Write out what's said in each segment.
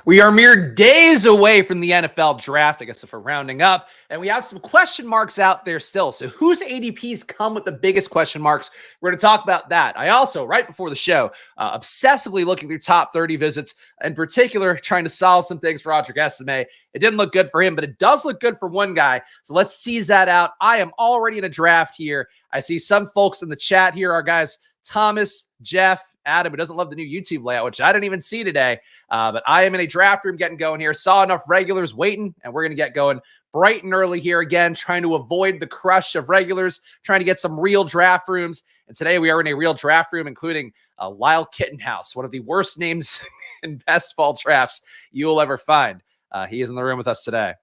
We are mere days away from the NFL draft, I guess, if we're rounding up, and we have some question marks out there still. So whose ADPs come with the biggest question marks? We're going to talk about that. I also, right before the show, obsessively looking through top 30 visits, in particular, trying to solve some things for Audric Estime. It didn't look good for him, but it does look good for one guy. So let's tease that out. I am already in a draft here. I see some folks in the chat here, our guys, Thomas, Jeff, Adam, who doesn't love the new YouTube layout, which I didn't even see today. But I am in a draft room getting going here. Saw enough regulars waiting, and we're going to get going bright and early here again, trying to avoid the crush of regulars, trying to get some real draft rooms. And today we are in a real draft room, including Lyle Kittenhouse, one of the worst names in best ball drafts you will ever find. He is in the room with us today.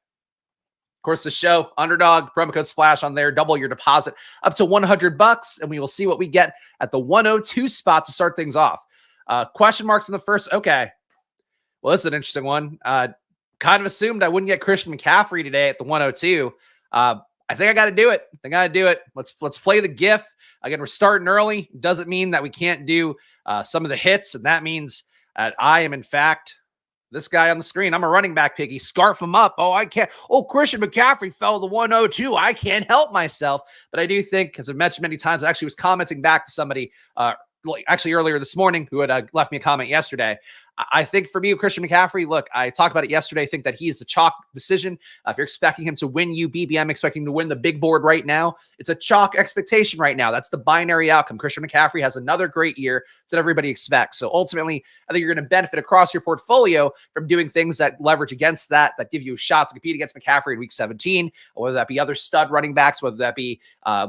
Of course, the show, Underdog, promo code SPLASH on there, double your deposit up to $100, and we will see what we get at the 102 spot to start things off. Question marks in the first. Okay. Well, this is an interesting one. Kind of assumed I wouldn't get Christian McCaffrey today at the 102. I think I got to do it. Let's play the GIF. Again, we're starting early. Doesn't mean that we can't do some of the hits, and that means I am, in fact, this guy on the screen. I'm a running back piggy. Scarf him up. Oh, I can't. Oh, Christian McCaffrey fell to the 102. I can't help myself. But I do think, as I've mentioned many times, I actually was commenting back to somebody actually earlier this morning who had left me a comment yesterday. I think for me, Christian McCaffrey, look, I talked about it yesterday. I think that he's the chalk decision. If you're expecting him to win you BBM, expecting him to win the big board right now, it's a chalk expectation right now. That's the binary outcome. Christian McCaffrey has another great year. That's what everybody expects. So ultimately, I think you're going to benefit across your portfolio from doing things that leverage against that give you a shot to compete against McCaffrey in week 17, or whether that be other stud running backs, whether that be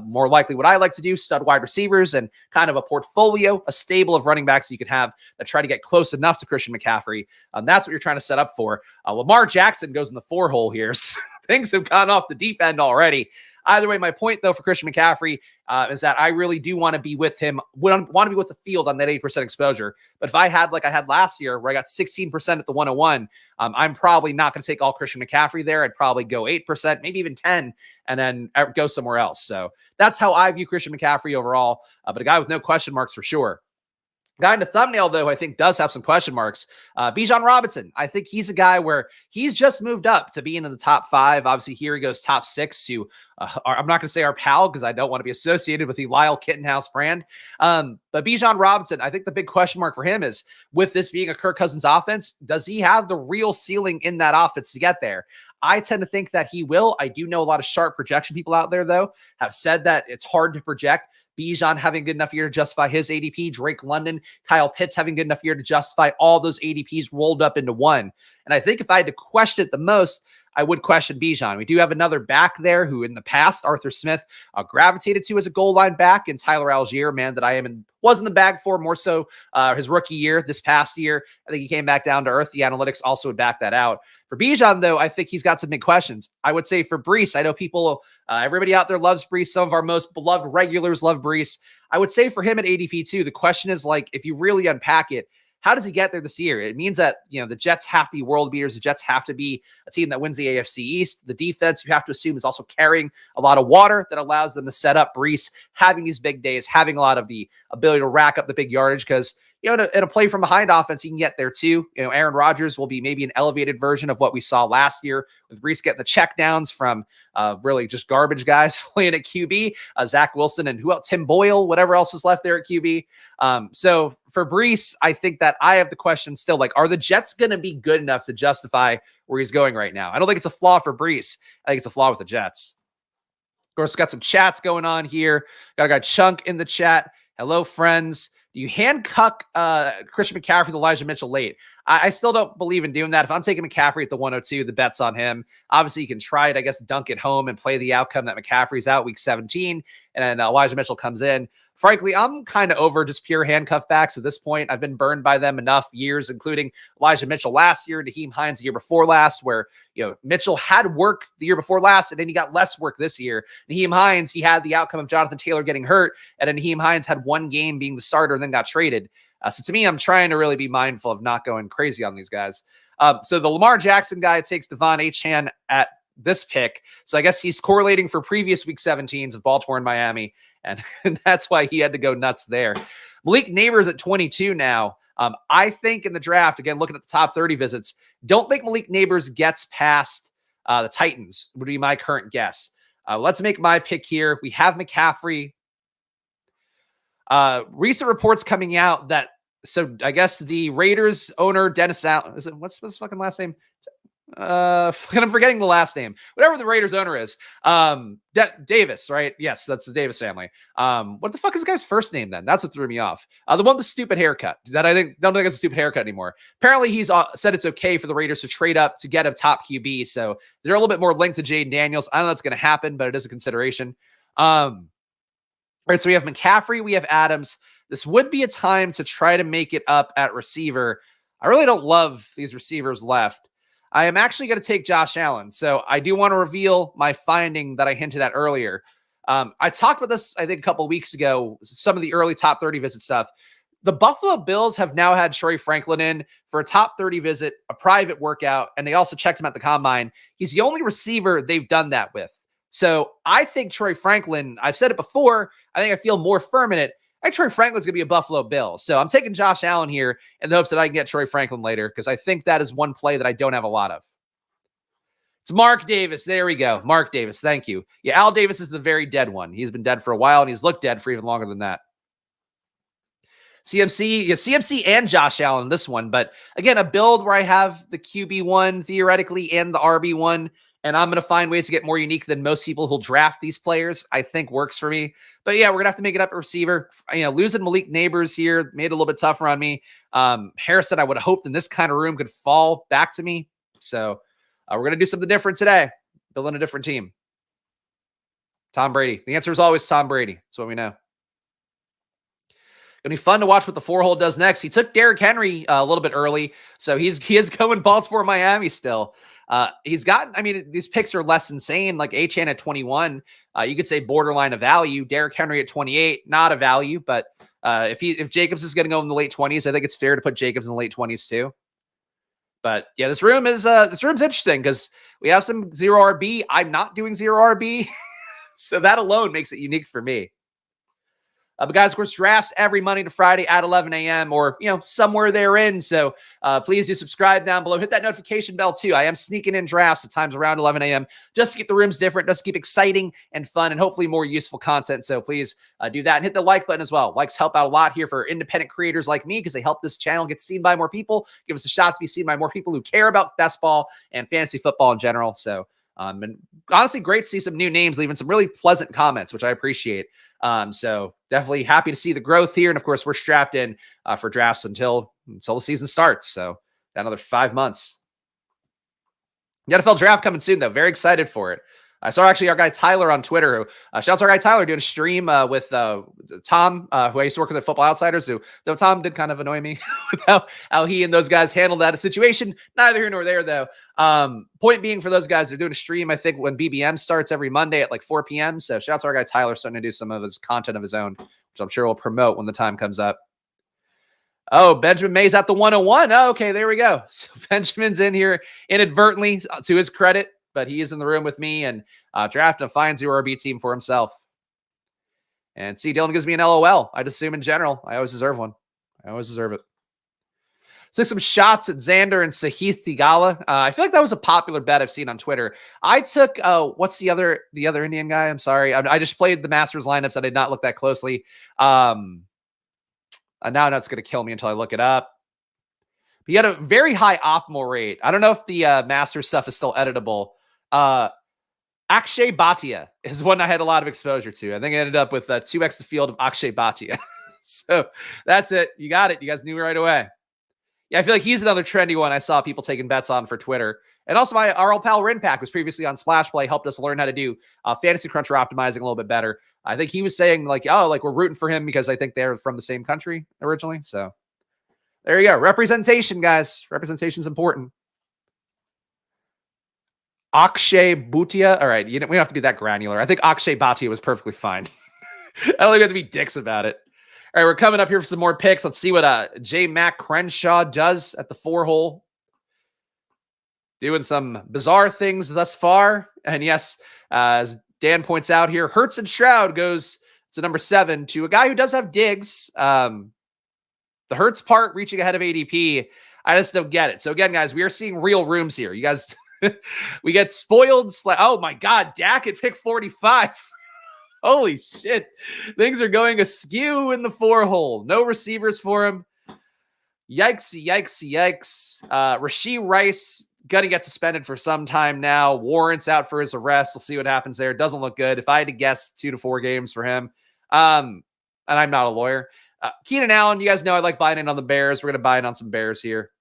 more likely what I like to do, stud wide receivers, and kind of a portfolio, a stable of running backs that you can have that try to get close enough to Christian McCaffrey. That's what you're trying to set up for. Lamar Jackson goes in the 4 hole here. So things have gone off the deep end already. Either way, my point, though, for Christian McCaffrey is that I really do want to be with him, want to be with the field on that 8% exposure. But if I had, like I had last year, where I got 16% at the 101, I'm probably not going to take all Christian McCaffrey there. I'd probably go 8%, maybe even 10, and then go somewhere else. So that's how I view Christian McCaffrey overall, but a guy with no question marks for sure. Guy in the thumbnail, though, I think does have some question marks. Bijan Robinson. I think he's a guy where he's just moved up to being in the top 5. Obviously, here he goes top 6 to, I'm not going to say our pal because I don't want to be associated with the Lyle Kittenhouse brand. But Bijan Robinson, I think the big question mark for him is, with this being a Kirk Cousins offense, does he have the real ceiling in that offense to get there? I tend to think that he will. I do know a lot of sharp projection people out there, though, have said that it's hard to project Bijan having good enough year to justify his ADP, Drake London, Kyle Pitts having good enough year to justify all those ADPs rolled up into one. And I think if I had to question it the most, I would question Bijan. We do have another back there who in the past, Arthur Smith, gravitated to as a goal line back, and Tyler Algier, man, that I was in the bag for more so his rookie year. This past year, I think he came back down to earth. The analytics also would back that out. For Bijan, though, I think he's got some big questions. I would say for Breece, I know people, everybody out there loves Breece. Some of our most beloved regulars love Breece. I would say for him at ADP too, the question is, like, if you really unpack it, how does he get there this year? It means that, the Jets have to be world beaters. The Jets have to be a team that wins the AFC East. The defense, you have to assume, is also carrying a lot of water that allows them to set up Breece, having these big days, having a lot of the ability to rack up the big yardage, because in a play from behind offense, he can get there too. Aaron Rodgers will be maybe an elevated version of what we saw last year with Breece getting the check downs from really just garbage guys playing at QB, Zach Wilson and who else? Tim Boyle, whatever else was left there at QB. So for Breece, I think that I have the question still, like, are the Jets going to be good enough to justify where he's going right now? I don't think it's a flaw for Breece. I think it's a flaw with the Jets. Of course, got some chats going on here. Got a guy Chunk in the chat. Hello, friends. Do you handcuff Christian McCaffrey with Elijah Mitchell late? I still don't believe in doing that. If I'm taking McCaffrey at the 102, the bet's on him. Obviously, you can try it, I guess, dunk it home and play the outcome that McCaffrey's out week 17, and then Elijah Mitchell comes in. Frankly, I'm kind of over just pure handcuff backs at this point. I've been burned by them enough years, including Elijah Mitchell last year, Naheem Hines the year before last, where Mitchell had work the year before last, and then he got less work this year. Naheem Hines, he had the outcome of Jonathan Taylor getting hurt, and then Naheem Hines had one game being the starter and then got traded. So to me, I'm trying to really be mindful of not going crazy on these guys. So the Lamar Jackson guy takes Devon Achane at this pick. So I guess he's correlating for previous week 17s of Baltimore and Miami. And that's why he had to go nuts there. Malik Neighbors at 22 now. I think in the draft, again, looking at the top 30 visits, don't think Malik Neighbors gets past the Titans, would be my current guess. Let's make my pick here. We have McCaffrey. Recent reports coming out that, so I guess the Raiders owner, Dennis Allen, what's his fucking last name? I'm forgetting the last name. Whatever the Raiders owner is. Davis, right? Yes, that's the Davis family. What the fuck is the guy's first name then? That's what threw me off. The one with the stupid haircut. That I don't think it's a stupid haircut anymore. Apparently, he's said it's okay for the Raiders to trade up to get a top QB. So they're a little bit more linked to Jaden Daniels. I don't know that's going to happen, but it is a consideration. All right, so we have McCaffrey, we have Adams. This would be a time to try to make it up at receiver. I really don't love these receivers left. I am actually going to take Josh Allen. So I do want to reveal my finding that I hinted at earlier. I talked about this, I think, a couple of weeks ago, some of the early top 30 visit stuff. The Buffalo Bills have now had Troy Franklin in for a top 30 visit, a private workout, and they also checked him at the combine. He's the only receiver they've done that with. So I think Troy Franklin, I've said it before, I think I feel more firm in it. I think Troy Franklin's going to be a Buffalo Bill. So I'm taking Josh Allen here in the hopes that I can get Troy Franklin later, because I think that is one play that I don't have a lot of. It's Mark Davis. There we go. Mark Davis. Thank you. Yeah, Al Davis is the very dead one. He's been dead for a while, and he's looked dead for even longer than that. CMC and Josh Allen in this one. But again, a build where I have the QB1 theoretically and the RB1. And I'm going to find ways to get more unique than most people who'll draft these players, I think works for me. But yeah, we're going to have to make it up at receiver. Losing Malik Neighbors here made it a little bit tougher on me. Harrison, I would have hoped in this kind of room could fall back to me. So we're going to do something different today. Building a different team. Tom Brady. The answer is always Tom Brady. That's what we know. Going to be fun to watch what the 4-hole does next. He took Derrick Henry a little bit early. So he is going Baltimore, Miami still. He's got, these picks are less insane, like Achane at 21. You could say borderline of value. Derrick Henry at 28, not a value, but if Jacobs is going to go in the late 20s, I think it's fair to put Jacobs in the late 20s too. But yeah, this room's interesting because we have some 0 RB. I'm not doing 0 RB. So that alone makes it unique for me. But guys, of course, drafts every Monday to Friday at 11 a.m. or, somewhere therein. So please do subscribe down below. Hit that notification bell too. I am sneaking in drafts at times around 11 a.m. just to keep the rooms different, just to keep exciting and fun and hopefully more useful content. So please do that and hit the like button as well. Likes help out a lot here for independent creators like me because they help this channel get seen by more people, give us a shot to be seen by more people who care about best ball and fantasy football in general. So and honestly, great to see some new names leaving some really pleasant comments, which I appreciate. So definitely happy to see the growth here. And of course, we're strapped in for drafts until the season starts. So got another 5 months. The NFL draft coming soon, though. Very excited for it. I saw actually our guy Tyler on Twitter. Shout out to our guy Tyler doing a stream with Tom, who I used to work with at Football Outsiders. Though Tom did kind of annoy me with how he and those guys handled that situation. Neither here nor there, though. Point being, for those guys, they're doing a stream, I think, when BBM starts every Monday at like 4 p.m. So shout out to our guy Tyler starting to do some of his content of his own, which I'm sure we'll promote when the time comes up. Oh, Benjamin May's at the 101. Oh, okay, there we go. So Benjamin's in here inadvertently, to his credit, but he is in the room with me and drafting a fine 0 RB team for himself. And see, Dylan gives me an LOL. I'd assume in general, I always deserve one. I always deserve it. Took some shots at Xander and Sahith Theegala. I feel like that was a popular bet I've seen on Twitter. I took, what's the other Indian guy? I'm sorry. I just played the Masters lineups. I did not look that closely. Now that's going to kill me until I look it up. But he had a very high optimal rate. I don't know if the Masters stuff is still editable. Akshay Bhatia is one I had a lot of exposure to. I think I ended up with 2x the field of Akshay Bhatia. So that's it. You got it. You guys knew right away. Yeah, I feel like he's another trendy one I saw people taking bets on for Twitter. And also our old pal Rinpack was previously on Splash Play, helped us learn how to do Fantasy Cruncher optimizing a little bit better. I think he was saying we're rooting for him because I think they're from the same country originally. So there you go. Representation, guys. Representation's important. Akshay Bhatia. All right. We don't have to be that granular. I think Akshay Bhatia was perfectly fine. I don't think we have to be dicks about it. All right. We're coming up here for some more picks. Let's see what J. Mac Crenshaw does at the 4-hole. Doing some bizarre things thus far. And yes, as Dan points out here, Hurts and Stroud goes to number 7 to a guy who does have Diggs. Though The Hurts part reaching ahead of ADP, I just don't get it. So again, guys, we are seeing real rooms here. You guys, we get spoiled. Oh my God, Dak at pick 45. Holy shit. Things are going askew in the 4-hole. No receivers for him. Yikes, yikes, yikes. Rashee Rice going to get suspended for some time now. Warrants out for his arrest. We'll see what happens there. Doesn't look good. If I had to guess, 2 to 4 games for him. And I'm not a lawyer. Keenan Allen, you guys know I like buying in on the Bears. We're going to buy in on some Bears here.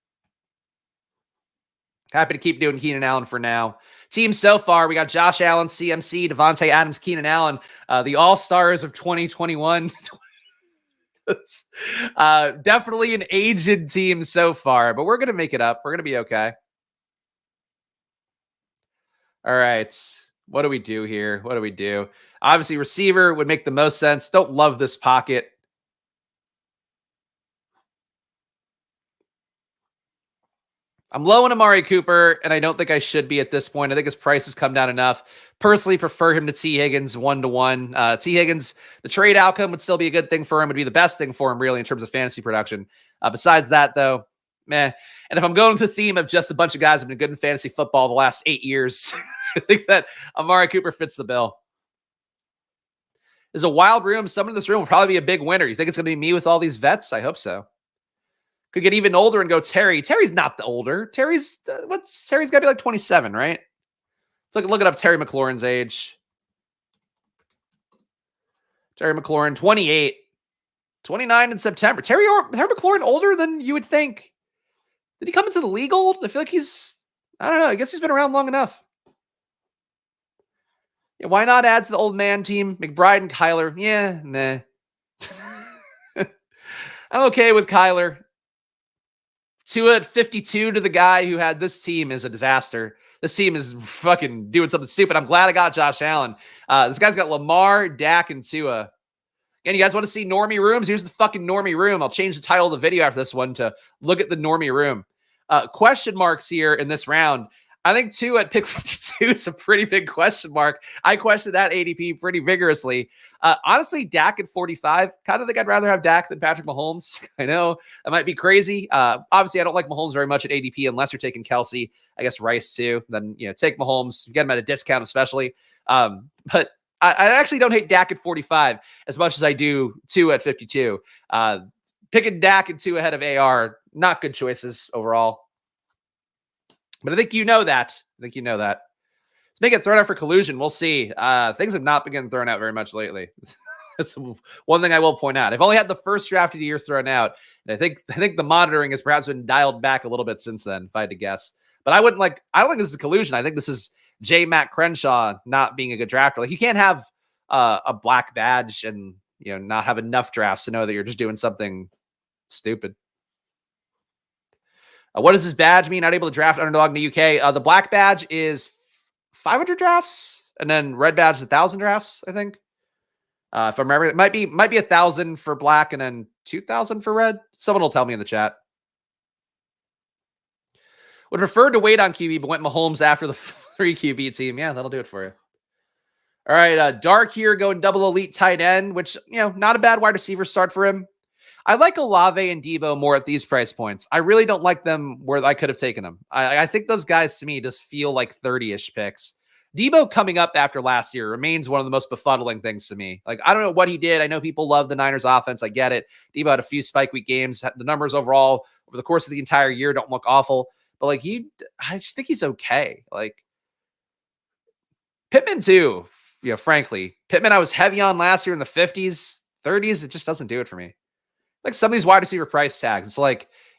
Happy to keep doing Keenan Allen for now. Team so far, we got Josh Allen, CMC, Devontae Adams, Keenan Allen, the all-stars of 2021. Definitely an aged team so far, but we're going to make it up. We're going to be okay. All right. What do we do here? What do we do? Obviously, receiver would make the most sense. Don't love this pocket. I'm low on Amari Cooper, and I don't think I should be at this point. I think his price has come down enough. Personally, prefer him to T. Higgins 1-to-1. T. Higgins, the trade outcome would still be a good thing for him. Would be the best thing for him, really, in terms of fantasy production. Besides that, though, meh. And if I'm going with the theme of just a bunch of guys who have been good in fantasy football the last 8 years, I think that Amari Cooper fits the bill. There's a wild room. Someone in this room will probably be a big winner. You think it's going to be me with all these vets? I hope so. Could get even older and go Terry. Terry's not the older. Terry's Terry's got to be like 27, right? Let's look it up. Terry McLaurin's age. Terry McLaurin, 28, 29 in September. Terry McLaurin older than you would think. Did he come into the league old? I feel like I don't know. I guess he's been around long enough. Yeah, why not add to the old man team? McBride and Kyler. Yeah, meh. I'm okay with Kyler. 2 at 52 to the guy who had this team is a disaster. This team is fucking doing something stupid. I'm glad I got Josh Allen. This guy's got Lamar, Dak, and Tua. Again, you guys want to see normie rooms? Here's the fucking normie room. I'll change the title of the video after this one to look at the normie room. Question marks here in this round. I think 2 at pick 52 is a pretty big question mark. I questioned that ADP pretty vigorously. Honestly, Dak at 45, kind of think I'd rather have Dak than Patrick Mahomes. I know that might be crazy. Obviously, I don't like Mahomes very much at ADP unless you're taking Kelsey. I guess Rice too. Then, take Mahomes. You get him at a discount especially. But I actually don't hate Dak at 45 as much as I do 2 at 52. Picking Dak and 2 ahead of AR, not good choices overall. But I think you know that. Let's make it thrown out for collusion. We'll see. Things have not been getting thrown out very much lately. That's one thing I will point out. I've only had the first draft of the year thrown out. And I think the monitoring has perhaps been dialed back a little bit since then, if I had to guess. But I don't think this is a collusion. I think this is J. Matt Crenshaw not being a good drafter. Like, you can't have a black badge and not have enough drafts to know that you're just doing something stupid. What does this badge mean? Not able to draft Underdog in the UK. The black badge is 500 drafts, and then red badge is 1,000 drafts, I think. If I remember, it might be 1,000 for black and then 2,000 for red. Someone will tell me in the chat. Would prefer to wait on QB, but went Mahomes after the 3 QB team. Yeah, that'll do it for you. All right, Dark here going double elite tight end, which, not a bad wide receiver start for him. I like Olave and Debo more at these price points. I really don't like them where I could have taken them. I think those guys, to me, just feel like 30-ish picks. Debo coming up after last year remains one of the most befuddling things to me. Like, I don't know what he did. I know people love the Niners offense. I get it. Debo had a few spike week games. The numbers overall over the course of the entire year don't look awful. But, I just think he's okay. Pittman, too, frankly. Pittman, I was heavy on last year in the 50s, 30s. It just doesn't do it for me. Like some of these wide receiver price tags.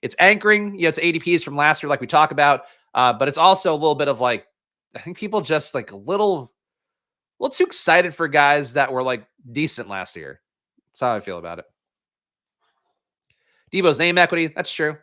It's anchoring, it's ADPs from last year, like we talk about. But it's also a little bit of I think people just a little too excited for guys that were decent last year. That's how I feel about it. Debo's name equity. That's true. Am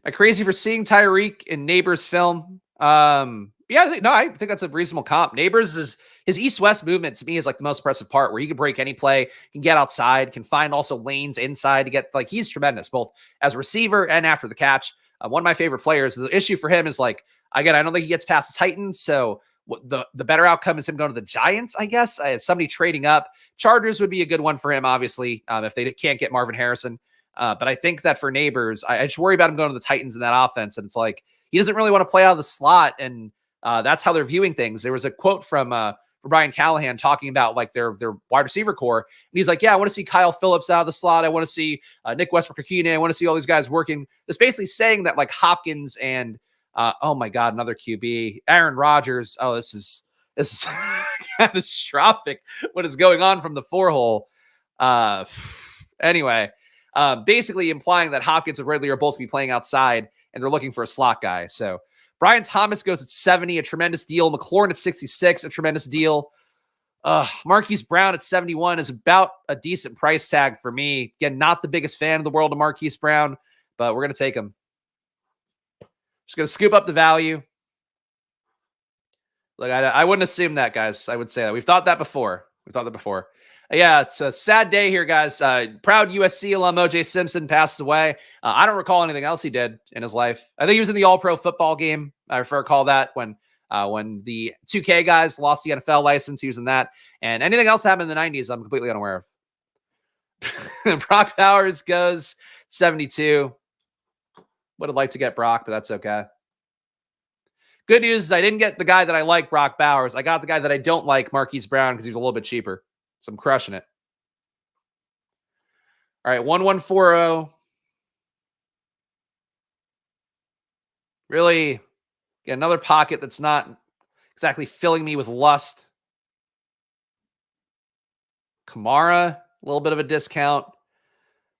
I crazy for seeing Tyreek in Neighbors film? Yeah, I think that's a reasonable comp. Neighbors is his east-west movement to me is the most impressive part, where he can break any play, can get outside, can find also lanes inside to get he's tremendous, both as a receiver and after the catch. One of my favorite players. The issue for him is again, I don't think he gets past the Titans. So the better outcome is him going to the Giants, I guess. Somebody trading up. Chargers would be a good one for him, obviously, if they can't get Marvin Harrison. But I think that for Neighbors, I just worry about him going to the Titans in that offense. And it's like, he doesn't really want to play out of the slot. And that's how they're viewing things. There was a quote from Brian Callahan talking about like their wide receiver core. And he's like, yeah, I want to see Kyle Phillips out of the slot. I want to see Nick Westbrook-Akine. I want to see all these guys working. It's basically saying that like Hopkins and oh my God, another QB, Aaron Rodgers. Oh, this is catastrophic. What is going on from the 4-hole? Anyway, basically implying that Hopkins and Ridley are both be playing outside and they're looking for a slot guy. So Brian Thomas goes at 70, a tremendous deal. McLaurin at 66, a tremendous deal. Marquise Brown at 71 is about a decent price tag for me. Again, not the biggest fan of the world of Marquise Brown, but we're going to take him. Just going to scoop up the value. Like I wouldn't assume that, guys. I would say that. We've thought that before. Yeah, it's a sad day here, guys. Proud USC alum O.J. Simpson passed away. I don't recall anything else he did in his life. I think he was in the All-Pro football game. I recall that when the 2K guys lost the NFL license, he was in that. And anything else that happened in the 90s, I'm completely unaware of. Brock Bowers goes 72. Would have liked to get Brock, but that's okay. Good news is I didn't get the guy that I like, Brock Bowers. I got the guy that I don't like, Marquise Brown, because he was a little bit cheaper. So I'm crushing it. All right, 1140. Really get another pocket that's not exactly filling me with lust. Kamara, a little bit of a discount.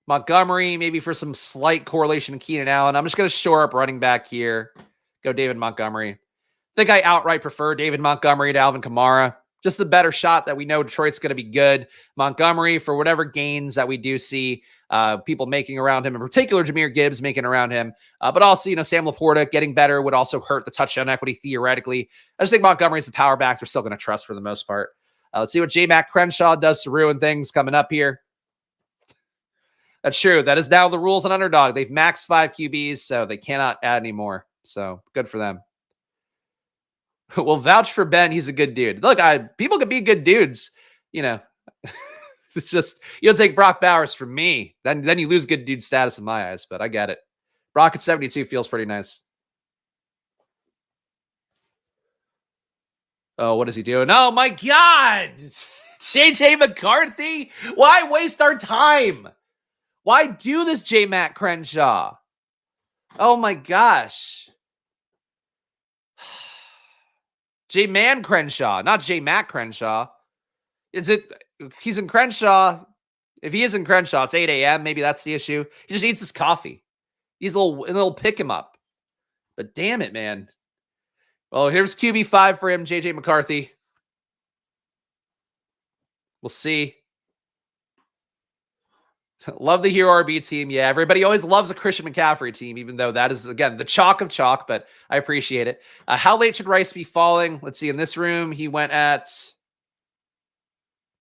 Montgomery, maybe for some slight correlation to Keenan Allen. I'm just going to shore up running back here. Go David Montgomery. I think I outright prefer David Montgomery to Alvin Kamara. Just the better shot that we know Detroit's going to be good. Montgomery, for whatever gains that we do see people making around him, in particular Jahmyr Gibbs making around him, but also, Sam Laporta getting better would also hurt the touchdown equity theoretically. I just think Montgomery's the power back they're still going to trust for the most part. Let's see what J-Mac Crenshaw does to ruin things coming up here. That's true. That is now the rules on Underdog. They've maxed 5 QBs, so they cannot add any more. So good for them. We'll vouch for Ben. He's a good dude. Look, people can be good dudes. It's just, you'll take Brock Bowers from me. Then you lose good dude status in my eyes, but I get it. Brock at 72 feels pretty nice. Oh, what is he doing? Oh my God. JJ McCarthy. Why waste our time? Why do this, J-Mac Crenshaw? Oh my gosh. J-Man Crenshaw, not J-Mac Crenshaw. He's in Crenshaw. If he is in Crenshaw, it's 8 a.m. Maybe that's the issue. He just needs his coffee. He's it'll pick him up. But damn it, man. Well, here's QB5 for him, JJ McCarthy. We'll see. Love the Hero RB team. Yeah, everybody always loves a Christian McCaffrey team, even though that is, again, the chalk of chalk, but I appreciate it. How late should Rice be falling? Let's see. In this room, he went at...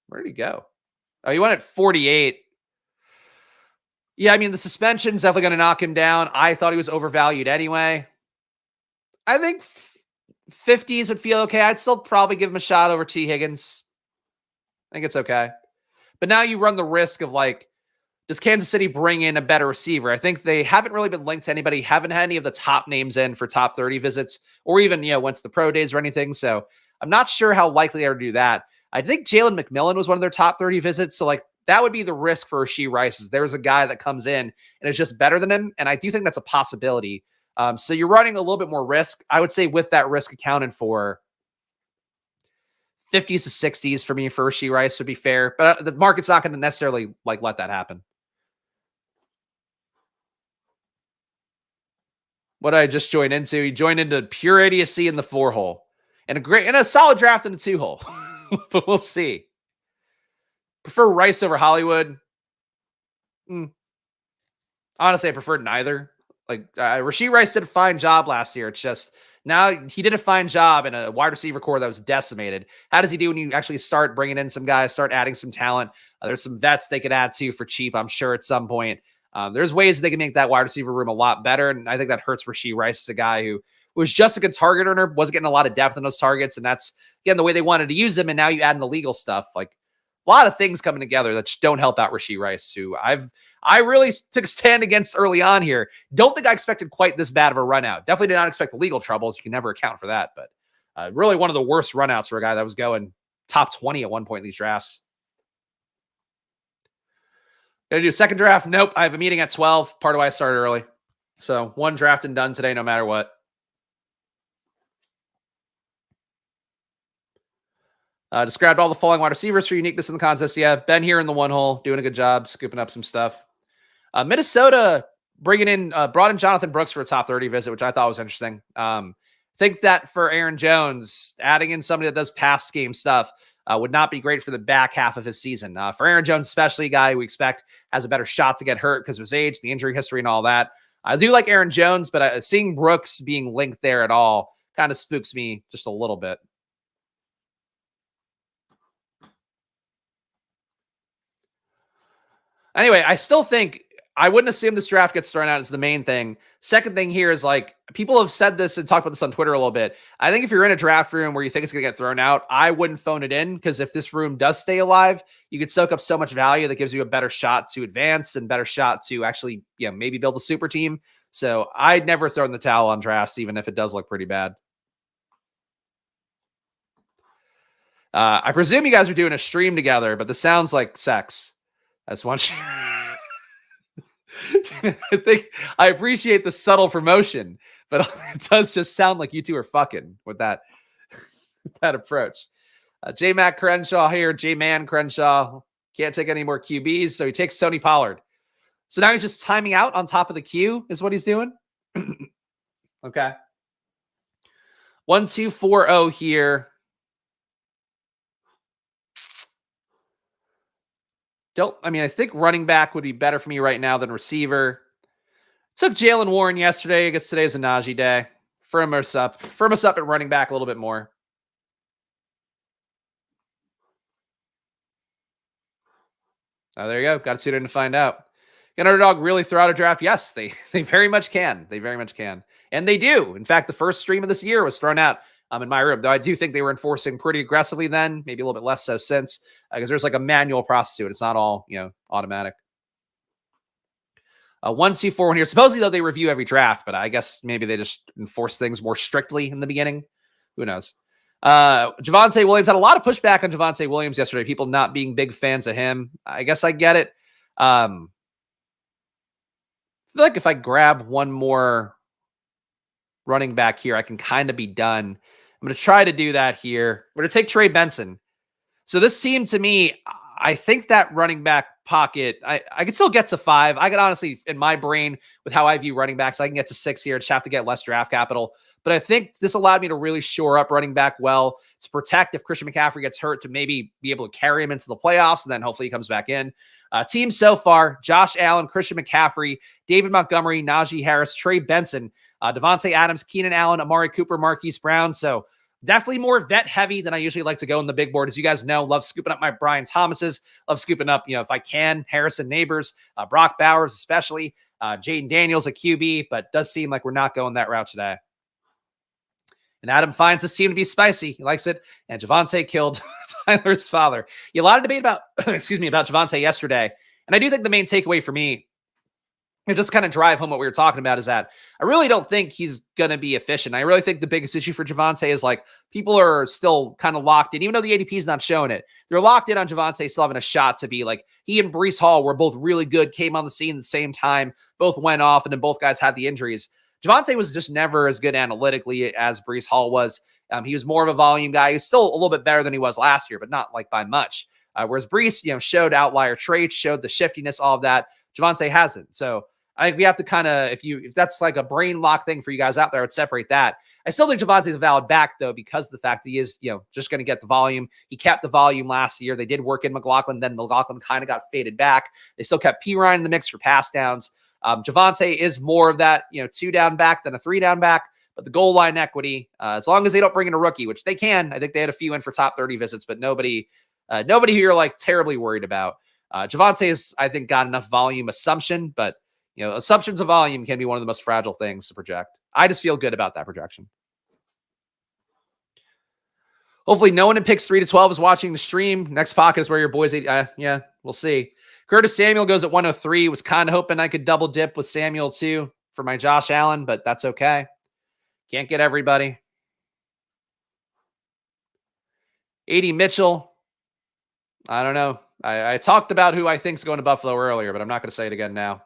Where did he go? Oh, he went at 48. Yeah, I mean, the suspension's definitely going to knock him down. I thought he was overvalued anyway. I think 50s would feel okay. I'd still probably give him a shot over T. Higgins. I think it's okay. But now you run the risk of, like, does Kansas City bring in a better receiver? I think they haven't really been linked to anybody, haven't had any of the top names in for top 30 visits, or even, went to the pro days or anything. So I'm not sure how likely they are to do that. I think Jalen McMillan was one of their top 30 visits. So like that would be the risk for Rashee Rice. Is there's a guy that comes in and is just better than him. And I do think that's a possibility. So you're running a little bit more risk. I would say with that risk accounted for 50s to 60s for me for Rashee Rice would be fair, but the market's not going to necessarily like let that happen. What did I just join into? He joined into pure idiocy in the 4-hole and a solid draft in the 2-hole, but we'll see. Prefer Rice over Hollywood. Honestly, I prefer neither. Like Rashee Rice did a fine job last year. It's just now he did a fine job in a wide receiver core that was decimated. How does he do when you actually start bringing in some guys, start adding some talent? There's some vets they could add to for cheap, I'm sure, at some point. There's ways they can make that wide receiver room a lot better, and I think that hurts Rashee Rice as a guy who was just a good target earner, wasn't getting a lot of depth in those targets, and that's, again, the way they wanted to use him, and now you add in the legal stuff. Like, a lot of things coming together that just don't help out Rashee Rice, who I really took a stand against early on here. Don't think I expected quite this bad of a run out. Definitely did not expect the legal troubles. You can never account for that, but really one of the worst run outs for a guy that was going top 20 at one point in these drafts. Gonna do a second draft? Nope. I have a meeting at 12. Part of why I started early. So one draft and done today, no matter what. Described all the following wide receivers for uniqueness in the contest. Yeah, Ben here in the one hole, doing a good job, scooping up some stuff. Minnesota brought in Jonathan Brooks for a top 30 visit, which I thought was interesting. Think that for Aaron Jones, adding in somebody that does past game stuff would not be great for the back half of his season. For Aaron Jones, especially a guy we expect has a better shot to get hurt because of his age, the injury history, and all that. I do like Aaron Jones, but seeing Brooks being linked there at all kind of spooks me just a little bit. Anyway, I still think I wouldn't assume this draft gets thrown out. It's the main thing. Second thing here is like people have said this and talked about this on Twitter a little bit. I think if you're in a draft room where you think it's going to get thrown out, I wouldn't phone it in because if this room does stay alive, you could soak up so much value that gives you a better shot to advance and better shot to actually, maybe build a super team. So I'd never throw in the towel on drafts, even if it does look pretty bad. I presume you guys are doing a stream together, but this sounds like sex. I just want you. I appreciate the subtle promotion, but it does just sound like you two are fucking with that approach. J Mac Crenshaw here. J Man Crenshaw can't take any more QBs, so he takes Tony Pollard. So now he's just timing out on top of the queue, is what he's doing. Okay. 1, 2, 4, 0 here. I think running back would be better for me right now than receiver. Took Jalen Warren yesterday. I guess today's a Najee day. Firm us up at running back a little bit more. Oh, there you go. Got to tune in to find out. Can Underdog really throw out a draft? Yes, they very much can. They very much can. And they do. In fact, the first stream of this year was thrown out in my room, though I do think they were enforcing pretty aggressively then, maybe a little bit less so since, because there's like a manual process to it. It's not all, automatic. 1, 2, 4, 1 here. Supposedly, though, they review every draft, but I guess maybe they just enforce things more strictly in the beginning. Who knows? Javonte Williams had a lot of pushback on Javonte Williams yesterday. People not being big fans of him. I guess I get it. I feel like if I grab one more running back here, I can kind of be done. I'm going to try to do that here. We're going to take Trey Benson. So this seemed to me, I think that running back pocket, I could still get to 5. I could honestly, in my brain, with how I view running backs, I can get to 6 here. Just have to get less draft capital. But I think this allowed me to really shore up running back well, to protect if Christian McCaffrey gets hurt, to maybe be able to carry him into the playoffs, and then hopefully he comes back in. Team so far, Josh Allen, Christian McCaffrey, David Montgomery, Najee Harris, Trey Benson, Devontae Adams, Keenan Allen, Amari Cooper, Marquise Brown. So definitely more vet heavy than I usually like to go in the big board. As you guys know, love scooping up my Brian Thomases, love scooping up, if I can, Harrison Neighbors, Brock Bowers, especially Jaden Daniels at QB, but does seem like we're not going that route today. And Adam finds this team to be spicy. He likes it. And Javonte killed Tyler's father. A lot of debate about, about Javonte yesterday. And I do think the main takeaway for me, and just kind of drive home what we were talking about, is that I really don't think he's going to be efficient. I really think the biggest issue for Javonte is like people are still kind of locked in, even though the ADP is not showing it. They're locked in on Javonte still having a shot to be like he and Breece Hall were both really good, came on the scene at the same time, both went off, and then both guys had the injuries. Javonte was just never as good analytically as Breece Hall was. He was more of a volume guy. He's still a little bit better than he was last year, but not like by much. Whereas Breece, showed outlier traits, showed the shiftiness, all of that. Javonte hasn't. So I think we have to kind of, if that's like a brain lock thing for you guys out there, I would separate that. I still think Javonte's a valid back, though, because of the fact that he is, just going to get the volume. He kept the volume last year. They did work in McLaughlin. Then McLaughlin kind of got faded back. They still kept P. Ryan in the mix for pass downs. Javonte is more of that, 2-down back than a 3-down back, but the goal line equity, as long as they don't bring in a rookie, which they can. I think they had a few in for top 30 visits, but nobody who you're like terribly worried about. Javonte has, I think, got enough volume assumption, but assumptions of volume can be one of the most fragile things to project. I just feel good about that projection. Hopefully no one in picks 3 to 12 is watching the stream. Next pocket is where your boys, we'll see. Curtis Samuel goes at 103. Was kind of hoping I could double dip with Samuel too for my Josh Allen, but that's okay. Can't get everybody. A.D. Mitchell. I don't know. I talked about who I think is going to Buffalo earlier, but I'm not going to say it again now.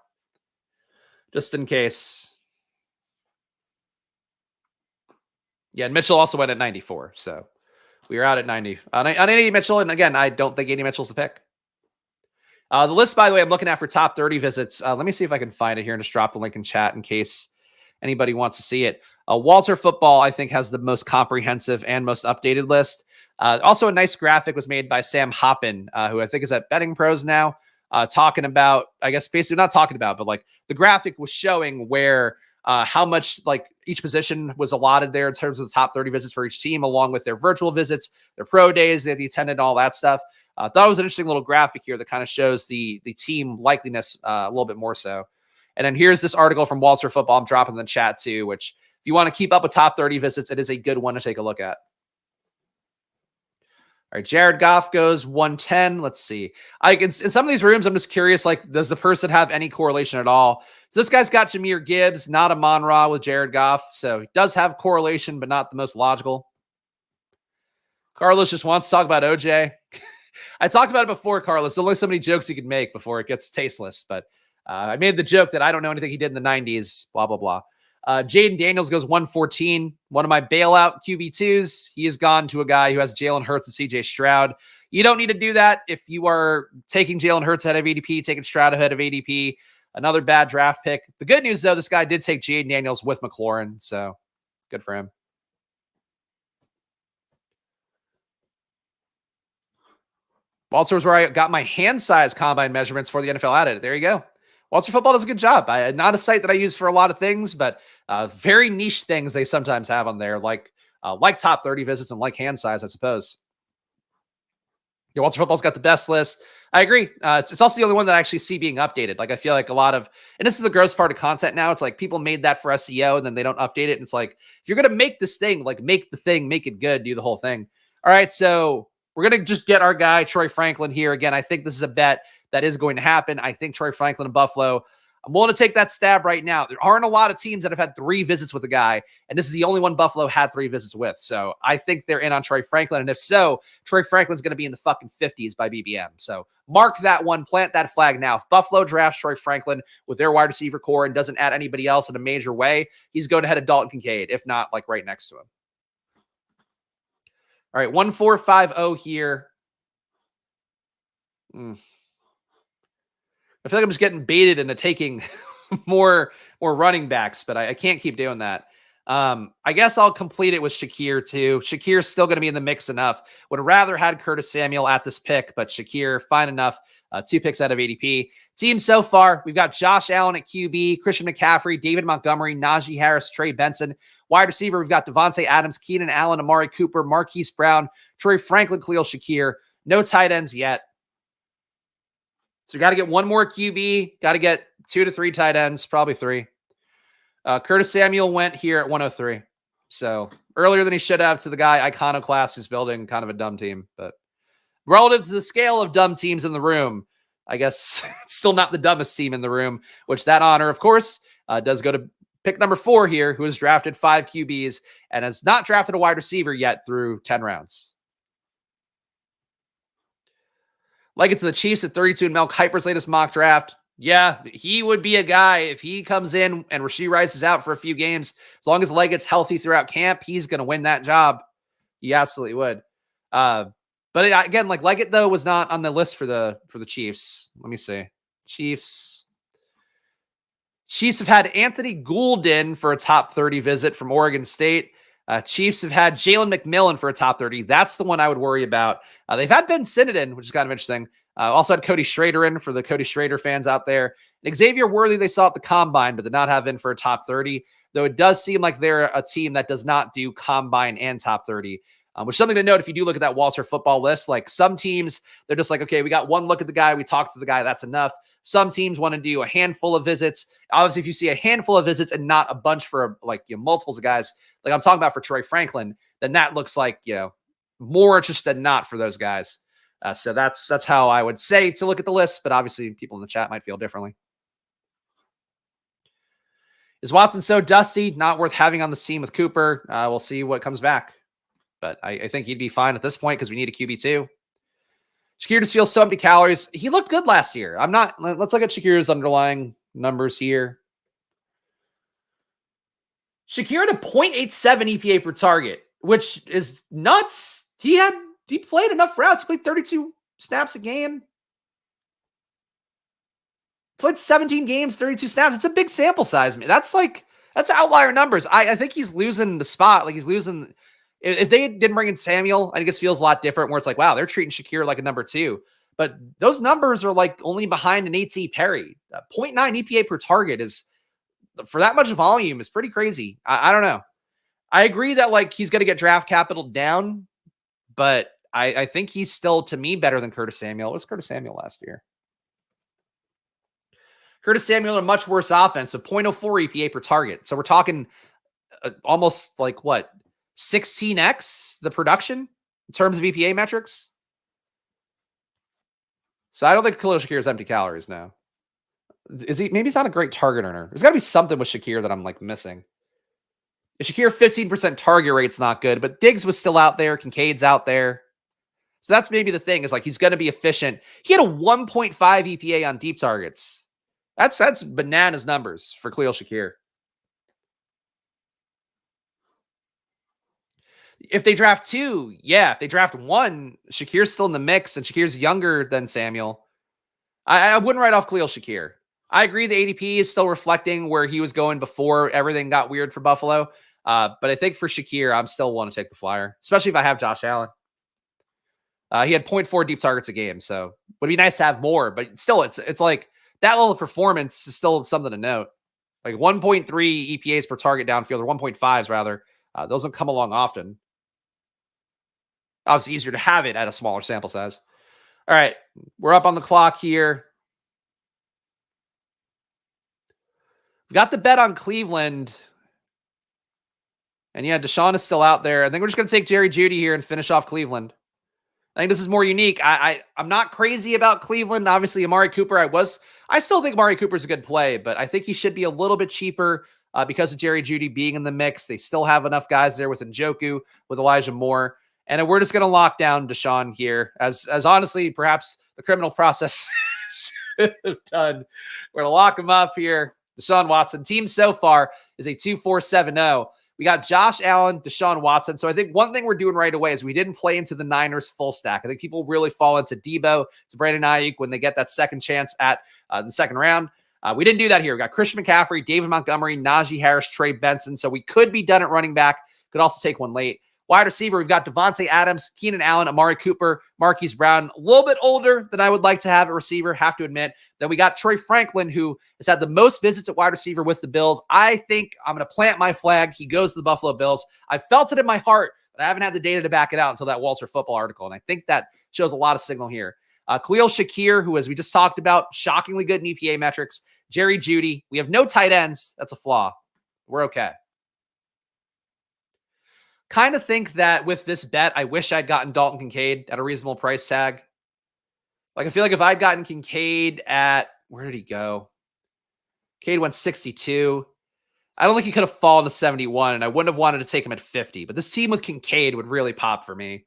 Just in case. Yeah, and Mitchell also went at 94. So we are out at 90. On A.D. Mitchell, and again, I don't think A.D. Mitchell's the pick. The list, by the way, I'm looking at for top 30 visits. Let me see if I can find it here and just drop the link in chat in case anybody wants to see it. Walter Football, I think, has the most comprehensive and most updated list. Also, a nice graphic was made by Sam Hoppin, who I think is at Betting Pros now, talking about, I guess, basically not talking about, but like the graphic was showing where how much like each position was allotted there in terms of the top 30 visits for each team, along with their virtual visits, their pro days that they attended, all that stuff. I thought it was an interesting little graphic here that kind of shows the team likeliness a little bit more so. And then here's this article from Walter Football. I'm dropping in the chat too, which if you want to keep up with top 30 visits, it is a good one to take a look at. All right, Jared Goff goes 110. Let's see. In some of these rooms, I'm just curious, like, does the person have any correlation at all? So this guy's got Jahmyr Gibbs, not Amon-Ra with Jared Goff. So he does have correlation, but not the most logical. Carlos just wants to talk about OJ. I talked about it before, Carlos. There's only so many jokes you can make before it gets tasteless. But I made the joke that I don't know anything he did in the 90s, blah, blah, blah. Jaden Daniels goes 114. One of my bailout QB2s. He has gone to a guy who has Jalen Hurts and CJ Stroud. You don't need to do that if you are taking Jalen Hurts ahead of ADP, taking Stroud ahead of ADP. Another bad draft pick. The good news, though, this guy did take Jaden Daniels with McLaurin, so good for him. Walter was where I got my hand size combine measurements for the NFL added. There you go. Walter Football does a good job. Not a site that I use for a lot of things, but very niche things they sometimes have on there, like top 30 visits and like hand size, I suppose. Yeah, Walter Football's got the best list. I agree. It's also the only one that I actually see being updated. Like, I feel like a lot of, and this is the gross part of content now. It's like people made that for SEO and then they don't update it. And it's like, if you're going to make this thing, like make the thing, make it good, do the whole thing. All right. So we're going to just get our guy, Troy Franklin here. Again, I think this is a bet that is going to happen. I think Troy Franklin in Buffalo. I'm willing to take that stab right now. There aren't a lot of teams that have had 3 visits with a guy, and this is the only one Buffalo had 3 visits with. So I think they're in on Troy Franklin, and if so, Troy Franklin's going to be in the fucking 50s by BBM. So mark that one, plant that flag now. If Buffalo drafts Troy Franklin with their wide receiver core and doesn't add anybody else in a major way, he's going ahead of Dalton Kincaid, if not like right next to him. All right, 1450 here. I feel like I'm just getting baited into taking more running backs, but I can't keep doing that. I guess I'll complete it with Shakir too. Shakir's still going to be in the mix enough. Would have rather had Curtis Samuel at this pick, but Shakir, fine enough. 2 picks out of ADP. Team so far, we've got Josh Allen at QB, Christian McCaffrey, David Montgomery, Najee Harris, Trey Benson. Wide receiver, we've got Devontae Adams, Keenan Allen, Amari Cooper, Marquise Brown, Troy Franklin, Khalil Shakir. No tight ends yet. So we got to get one more QB, got to get 2 to 3 tight ends, probably 3. Curtis Samuel went here at 103. So earlier than he should have to the guy Iconoclast who's building kind of a dumb team. But relative to the scale of dumb teams in the room, I guess it's still not the dumbest team in the room, which that honor, of course, does go to pick number 4 here, who has drafted 5 QBs and has not drafted a wide receiver yet through 10 rounds. Like it's the Chiefs at 32 in Mel Kiper's latest mock draft. Yeah, he would be a guy if he comes in and Rashee Rice is out for a few games. As long as Leggett's healthy throughout camp, he's going to win that job. He absolutely would. But again, like Leggett though was not on the list for the Chiefs. Let me see. Chiefs have had Anthony Gould in for a top 30 visit from Oregon State. Chiefs have had Jalen McMillan for a top 30. That's the one I would worry about. They've had Ben Sinnott in, which is kind of interesting. Also had Cody Schrader in for the Cody Schrader fans out there. And Xavier Worthy, they saw at the Combine, but did not have in for a top 30. Though it does seem like they're a team that does not do Combine and top 30. Which is something to note if you do look at that Walter Football list. Like some teams, they're just like, okay, we got one look at the guy, we talked to the guy, that's enough. Some teams want to do a handful of visits. Obviously, if you see a handful of visits and not a bunch for multiples of guys, like I'm talking about for Troy Franklin, then that looks like, more interest than not for those guys. So that's how I would say to look at the list, but obviously people in the chat might feel differently. Is Watson so dusty? Not worth having on the team with Cooper. We'll see what comes back. But I think he'd be fine at this point because we need a QB2. Shakir just feels so empty calories. He looked good last year. Let's look at Shakir's underlying numbers here. Shakir had a 0.87 EPA per target, which is nuts. He played enough routes. He played 32 snaps a game. Played 17 games, 32 snaps. It's a big sample size. That's outlier numbers. I think he's losing the spot. Like he's losing. If they didn't bring in Samuel, I guess feels a lot different where it's like, wow, they're treating Shakir like a number 2. But those numbers are like only behind an AT Perry. 0.9 EPA per target is, for that much volume, is pretty crazy. I don't know. I agree that like he's going to get draft capital down, but I think he's still, to me, better than Curtis Samuel. What was Curtis Samuel last year? Curtis Samuel, a much worse offense with 0.04 EPA per target. So we're talking almost like what? 16x the production in terms of EPA metrics. So I don't think Khalil Shakir is empty calories now. Is he? Maybe he's not a great target earner. There's got to be something with Shakir that I'm like missing. Shakir 15% target rate's not good, but Diggs was still out there. Kincaid's out there. So that's maybe the thing is like he's going to be efficient. He had a 1.5 EPA on deep targets. That's bananas numbers for Khalil Shakir. If they draft 2, yeah. If they draft 1, Shakir's still in the mix, and Shakir's younger than Samuel. I wouldn't write off Khalil Shakir. I agree the ADP is still reflecting where he was going before everything got weird for Buffalo. But I think for Shakir, I'm still want to take the flyer, especially if I have Josh Allen. He had 0.4 deep targets a game, so would be nice to have more. But still, it's like that level of performance is still something to note. Like 1.3 EPAs per target downfield, or 1.5s rather. Those don't come along often. Obviously, easier to have it at a smaller sample size. All right, we're up on the clock here. We got the bet on Cleveland. And yeah, Deshaun is still out there. I think we're just going to take Jerry Jeudy here and finish off Cleveland. I think this is more unique. I'm not crazy about Cleveland. Obviously, Amari Cooper, I still think Amari Cooper is a good play, but I think he should be a little bit cheaper because of Jerry Jeudy being in the mix. They still have enough guys there with Njoku, with Elijah Moore. And we're just going to lock down Deshaun here as honestly, perhaps the criminal process should have done. We're going to lock him up here. Deshaun Watson. Team so far is a 2-4-7-0. We got Josh Allen, Deshaun Watson. So I think one thing we're doing right away is we didn't play into the Niners full stack. I think people really fall into Debo, to Brandon Ayuk when they get that second chance at the second round. We didn't do that here. We got Christian McCaffrey, David Montgomery, Najee Harris, Trey Benson. So we could be done at running back. Could also take one late. Wide receiver, we've got Devontae Adams, Keenan Allen, Amari Cooper, Marquise Brown. A little bit older than I would like to have at receiver, have to admit. Then we got Troy Franklin, who has had the most visits at wide receiver with the Bills. I think I'm going to plant my flag. He goes to the Buffalo Bills. I felt it in my heart, but I haven't had the data to back it out until that Walter Football article, and I think that shows a lot of signal here. Khalil Shakir, who, as we just talked about, shockingly good in EPA metrics. Jerry Jeudy. We have no tight ends. That's a flaw. We're okay. Kind of think that with this bet, I wish I'd gotten Dalton Kincaid at a reasonable price tag. Like, I feel like if I'd gotten Kincaid at, where did he go? Kincaid went 62. I don't think he could have fallen to 71, and I wouldn't have wanted to take him at 50. But this team with Kincaid would really pop for me.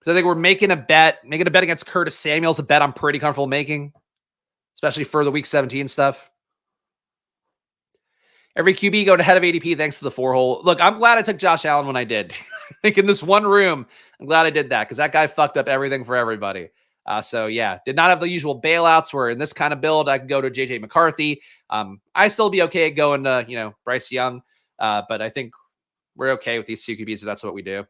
So I think we're making a bet against Curtis Samuel is a bet I'm pretty comfortable making, especially for the Week 17 stuff. Every QB going ahead of ADP thanks to the 4-hole. Look, I'm glad I took Josh Allen when I did. I think in this one room, I'm glad I did that because that guy fucked up everything for everybody. So, yeah, did not have the usual bailouts where in this kind of build, I could go to J.J. McCarthy. I still be okay going to, Bryce Young. But I think we're okay with these two QBs if that's what we do.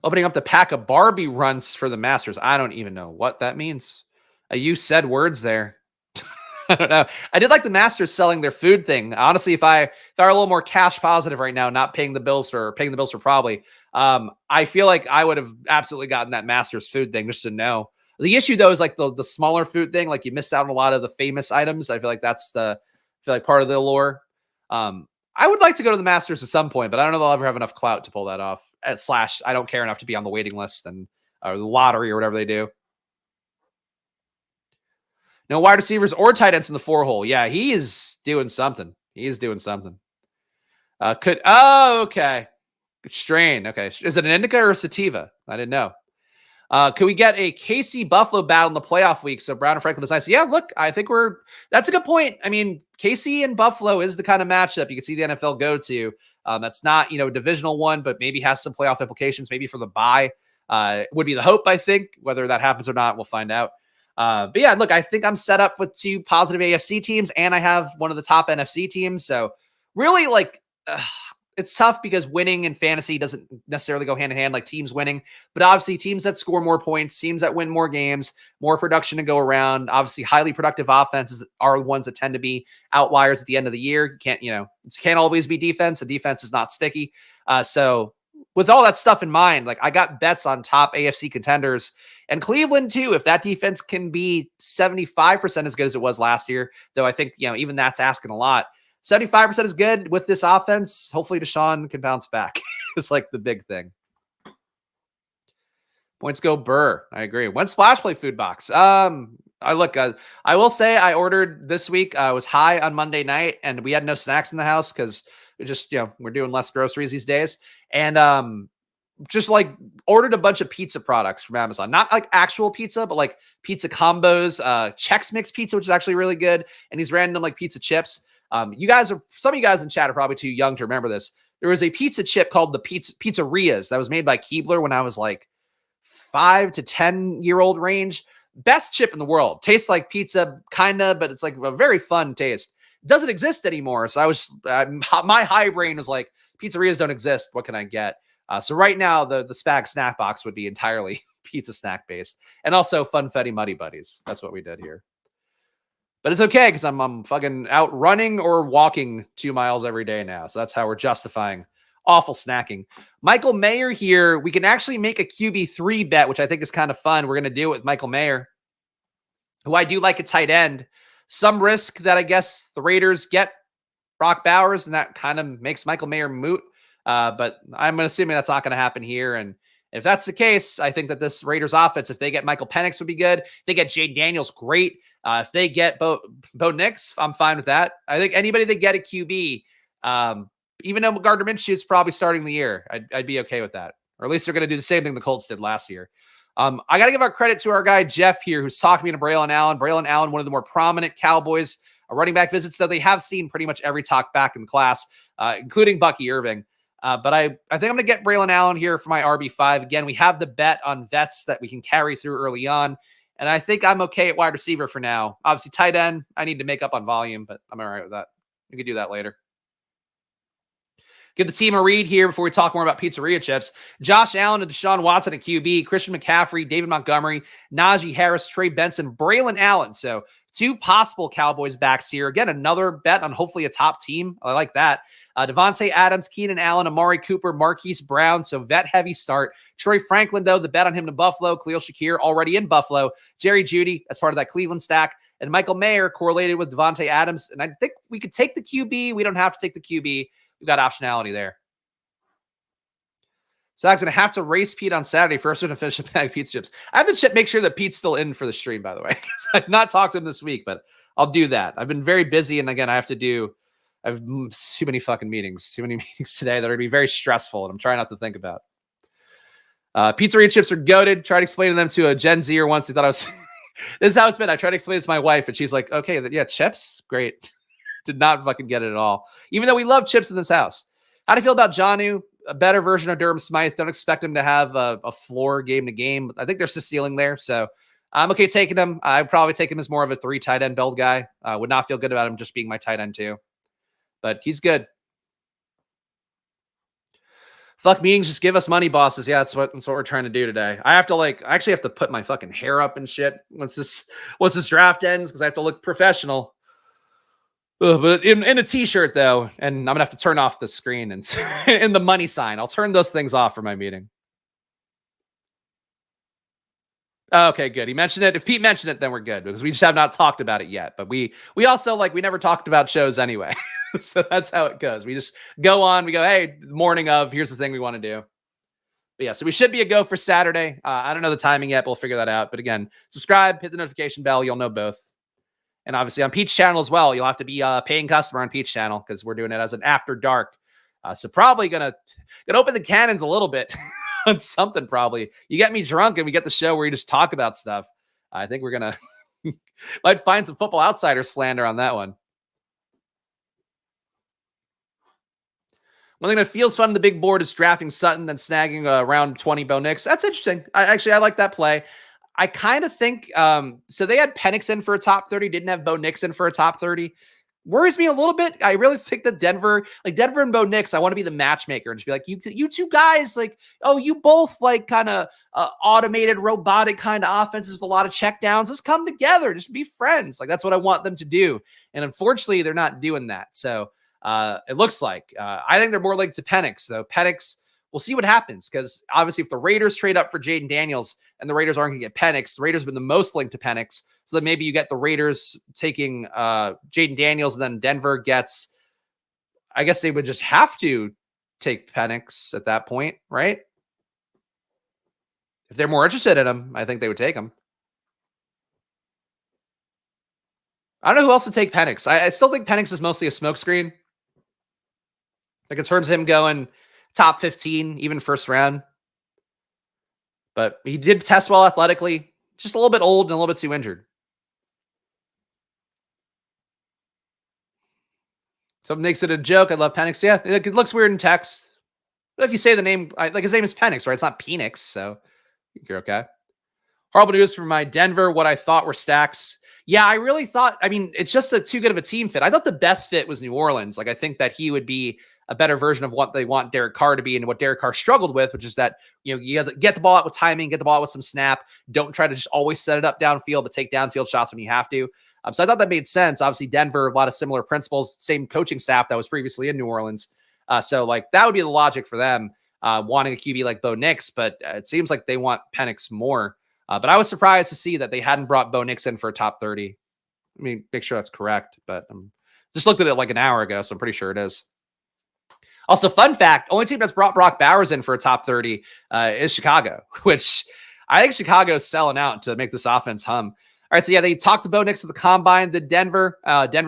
Opening up the pack of Barbie runs for the Masters. I don't even know what that means. You said words there. I don't know. I did like the Masters selling their food thing. Honestly, if I are a little more cash positive right now, not paying the bills for probably, I feel like I would have absolutely gotten that Masters food thing just to know. The issue though is like the smaller food thing. Like you missed out on a lot of the famous items. I feel like that's part of the allure. I would like to go to the Masters at some point, but I don't know if I'll ever have enough clout to pull that off. Slash, I don't care enough to be on the waiting list and or the lottery or whatever they do. No wide receivers or tight ends from the 4-hole. Yeah, he is doing something. He is doing something. Okay. Strain. Okay. Is it an indica or a sativa? I didn't know. Could we get a KC Buffalo battle in the playoff week? So Brown and Franklin decides, yeah, look, I think that's a good point. I mean, KC and Buffalo is the kind of matchup you can see the NFL go to. That's not, a divisional one, but maybe has some playoff implications, maybe for the bye. Would be the hope, I think. Whether that happens or not, we'll find out. But yeah, look, I think I'm set up with 2 positive AFC teams, and I have one of the top NFC teams. So really, it's tough because winning in fantasy doesn't necessarily go hand in hand like teams winning, but obviously teams that score more points, teams that win more games, more production to go around. Obviously, highly productive offenses are ones that tend to be outliers at the end of the year. It can't always be defense. The defense is not sticky. So with all that stuff in mind, I got bets on top AFC contenders and Cleveland too. If that defense can be 75% as good as it was last year, though I think, even that's asking a lot. 75% is good with this offense. Hopefully Deshaun can bounce back. It's the big thing. Points go Burr. I agree. When Splash Play food box? I will say I ordered this week. I was high on Monday night and we had no snacks in the house because we just, we're doing less groceries these days. And just ordered a bunch of pizza products from Amazon. Not actual pizza, but pizza combos, Chex Mix pizza, which is actually really good. And these random pizza chips. Some of you guys in chat are probably too young to remember this. There was a pizza chip called the Pizzerias that was made by Keebler when I was 5 to 10-year-old range. Best chip in the world. Tastes like pizza, kinda, but it's a very fun taste. Doesn't exist anymore. So my high brain was pizzerias don't exist. What can I get? So right now the Spags snack box would be entirely pizza snack based, and also Funfetti Muddy Buddies. That's what we did here. But it's okay because I'm fucking out running or walking 2 miles every day now. So that's how we're justifying awful snacking. Michael Mayer here. We can actually make a QB3 bet, which I think is kind of fun. We're going to do it with Michael Mayer, who I do like a tight end. Some risk that I guess the Raiders get Brock Bowers, and that kind of makes Michael Mayer moot. But I'm assuming that's not going to happen here. And if that's the case, I think that this Raiders offense, if they get Michael Penix, would be good. If they get Jade Daniels, great. If they get Bo Nix, I'm fine with that. I think anybody that get a QB, even though Gardner Minshew is probably starting the year, I'd be okay with that. Or at least they're going to do the same thing the Colts did last year. I got to give our credit to our guy Jeff here, who's talking me to Braylon Allen. Braylon Allen, one of the more prominent Cowboys running back visits that they have seen pretty much every talk back in the class, including Bucky Irving. But I think I'm going to get Braylon Allen here for my RB5. Again, we have the bet on vets that we can carry through early on. And I think I'm okay at wide receiver for now. Obviously, tight end, I need to make up on volume, but I'm all right with that. We can do that later. Give the team a read here before we talk more about pizzeria chips. Josh Allen and Deshaun Watson at QB, Christian McCaffrey, David Montgomery, Najee Harris, Trey Benson, Braylon Allen. So 2 possible Cowboys backs here. Again, another bet on hopefully a top team. I like that. Devontae Adams, Keenan Allen, Amari Cooper, Marquise Brown. So vet-heavy start. Troy Franklin, though, the bet on him to Buffalo. Khalil Shakir already in Buffalo. Jerry Jeudy as part of that Cleveland stack. And Michael Mayer correlated with Devontae Adams. And I think we could take the QB. We don't have to take the QB. We've got optionality there. So I'm going to have to race Pete on Saturday for us to finish a bag of pizza chips. I have to make sure that Pete's still in for the stream, by the way. I've not talked to him this week, but I'll do that. I've been very busy. And again, I have too many fucking meetings, too many meetings today that are going to be very stressful. And I'm trying not to think about. Pizzeria chips are goated. Tried explaining them to a Gen Zer once. They thought I was, this is how it's been. I tried to explain it to my wife and she's like, okay, yeah, chips. Great. Did not fucking get it at all. Even though we love chips in this house. How do you feel about Jonnu? A better version of Durham Smythe. Don't expect him to have a floor game to game. I think there's a ceiling there. So I'm okay taking him. I'd probably take him as more of a 3 tight end build guy. Would not feel good about him just being my tight end too. But he's good. Fuck meetings, just give us money, bosses. Yeah, that's what we're trying to do today. I actually have to put my fucking hair up and shit once this draft ends because I have to look professional. But in a t-shirt though, and I'm gonna have to turn off the screen and in the money sign. I'll turn those things off for my meeting. Okay, good. He mentioned it. If Pete mentioned it, then we're good because we just have not talked about it yet. But we also we never talked about shows anyway. So that's how it goes. We just go on. We go, hey, the morning of, here's the thing we want to do. But yeah, so we should be a go for Saturday. I don't know the timing yet. But we'll figure that out. But again, subscribe, hit the notification bell. You'll know both. And obviously on Peach Channel as well, you'll have to be a paying customer on Peach Channel because we're doing it as an after dark. So probably gonna open the cannons a little bit on something. Probably you get me drunk and we get the show where you just talk about stuff. I think we're gonna might find some Football Outsider slander on that one. One thing that feels fun on the big board is drafting Sutton, then snagging round 20 Bo Nix. That's interesting. I like that play. I kind of think so. They had Penix in for a top 30, didn't have Bo Nix in for a top 30. Worries me a little bit. I really think that Denver and Bo Nix, I want to be the matchmaker and just be like, you two guys, like, oh, you both like kind of automated, robotic kind of offenses with a lot of checkdowns. Just come together, just be friends. Like that's what I want them to do. And unfortunately, they're not doing that. So it looks like I think they're more linked to Penix, though. Penix, we'll see what happens because obviously, if the Raiders trade up for Jaden Daniels and the Raiders aren't going to get Penix, the Raiders have been the most linked to Penix. So then maybe you get the Raiders taking Jaden Daniels, and then Denver gets. I guess they would just have to take Penix at that point, right? If they're more interested in him, I think they would take him. I don't know who else would take Penix. I still think Penix is mostly a smokescreen. Like in terms of him going top 15, even first round. But he did test well athletically. Just a little bit old and a little bit too injured. Something makes it a joke. I love Penix. Yeah, it looks weird in text. But if you say the name, like his name is Penix, right? It's not Penix, so you're okay. Horrible news for my Denver. What I thought were stacks. Yeah, I really thought, I mean, it's just too good of a team fit. I thought the best fit was New Orleans. Like, I think that he would be a better version of what they want Derek Carr to be and what Derek Carr struggled with, which is that, you have to get the ball out with timing, get the ball out with some snap. Don't try to just always set it up downfield, but take downfield shots when you have to. So I thought that made sense. Obviously, Denver, a lot of similar principles, same coaching staff that was previously in New Orleans. So like that would be the logic for them wanting a QB like Bo Nix, but it seems like they want Penix more. But I was surprised to see that they hadn't brought Bo Nix in for a top 30. I mean, make sure that's correct, but just looked at it like an hour ago, so I'm pretty sure it is. Also, fun fact, only team that's brought Brock Bowers in for a top 30 is Chicago, which I think Chicago's selling out to make this offense hum. All right, so yeah, they talked to Bo Nix at the Combine. The Denver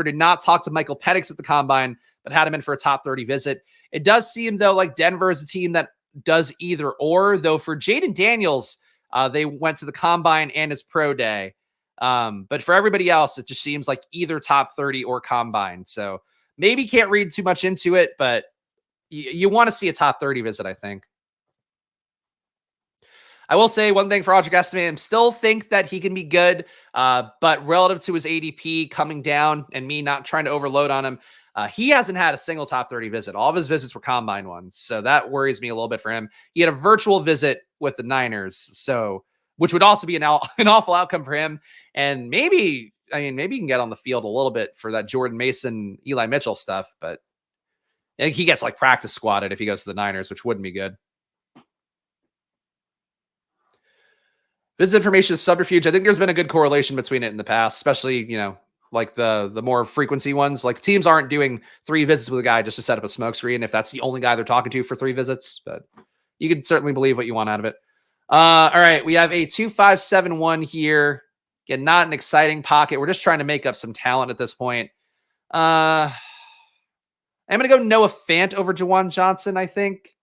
did not talk to Michael Penix at the Combine, but had him in for a top 30 visit. It does seem, though, like Denver is a team that does either or, though for Jaden Daniels, they went to the Combine and his pro day. But for everybody else, it just seems like either top 30 or Combine. So maybe can't read too much into it, but you want to see a top 30 visit, I think. I will say one thing for Audric Estime, I still think that he can be good, but relative to his ADP coming down and me not trying to overload on him, he hasn't had a single top 30 visit. All of his visits were Combine ones, so that worries me a little bit for him. He had a virtual visit with the Niners, so which would also be an awful outcome for him. And maybe he can get on the field a little bit for that Jordan Mason, Eli Mitchell stuff, but I think he gets like practice squatted if he goes to the Niners, which wouldn't be good. This information is subterfuge. I think there's been a good correlation between it in the past, especially, like the more frequency ones. Like teams aren't doing 3 visits with a guy just to set up a smoke screen if that's the only guy they're talking to for 3 visits, but you can certainly believe what you want out of it. All right, we have a 2571 here. Again, not an exciting pocket. We're just trying to make up some talent at this point. I'm going to go Noah Fant over Juwan Johnson, I think.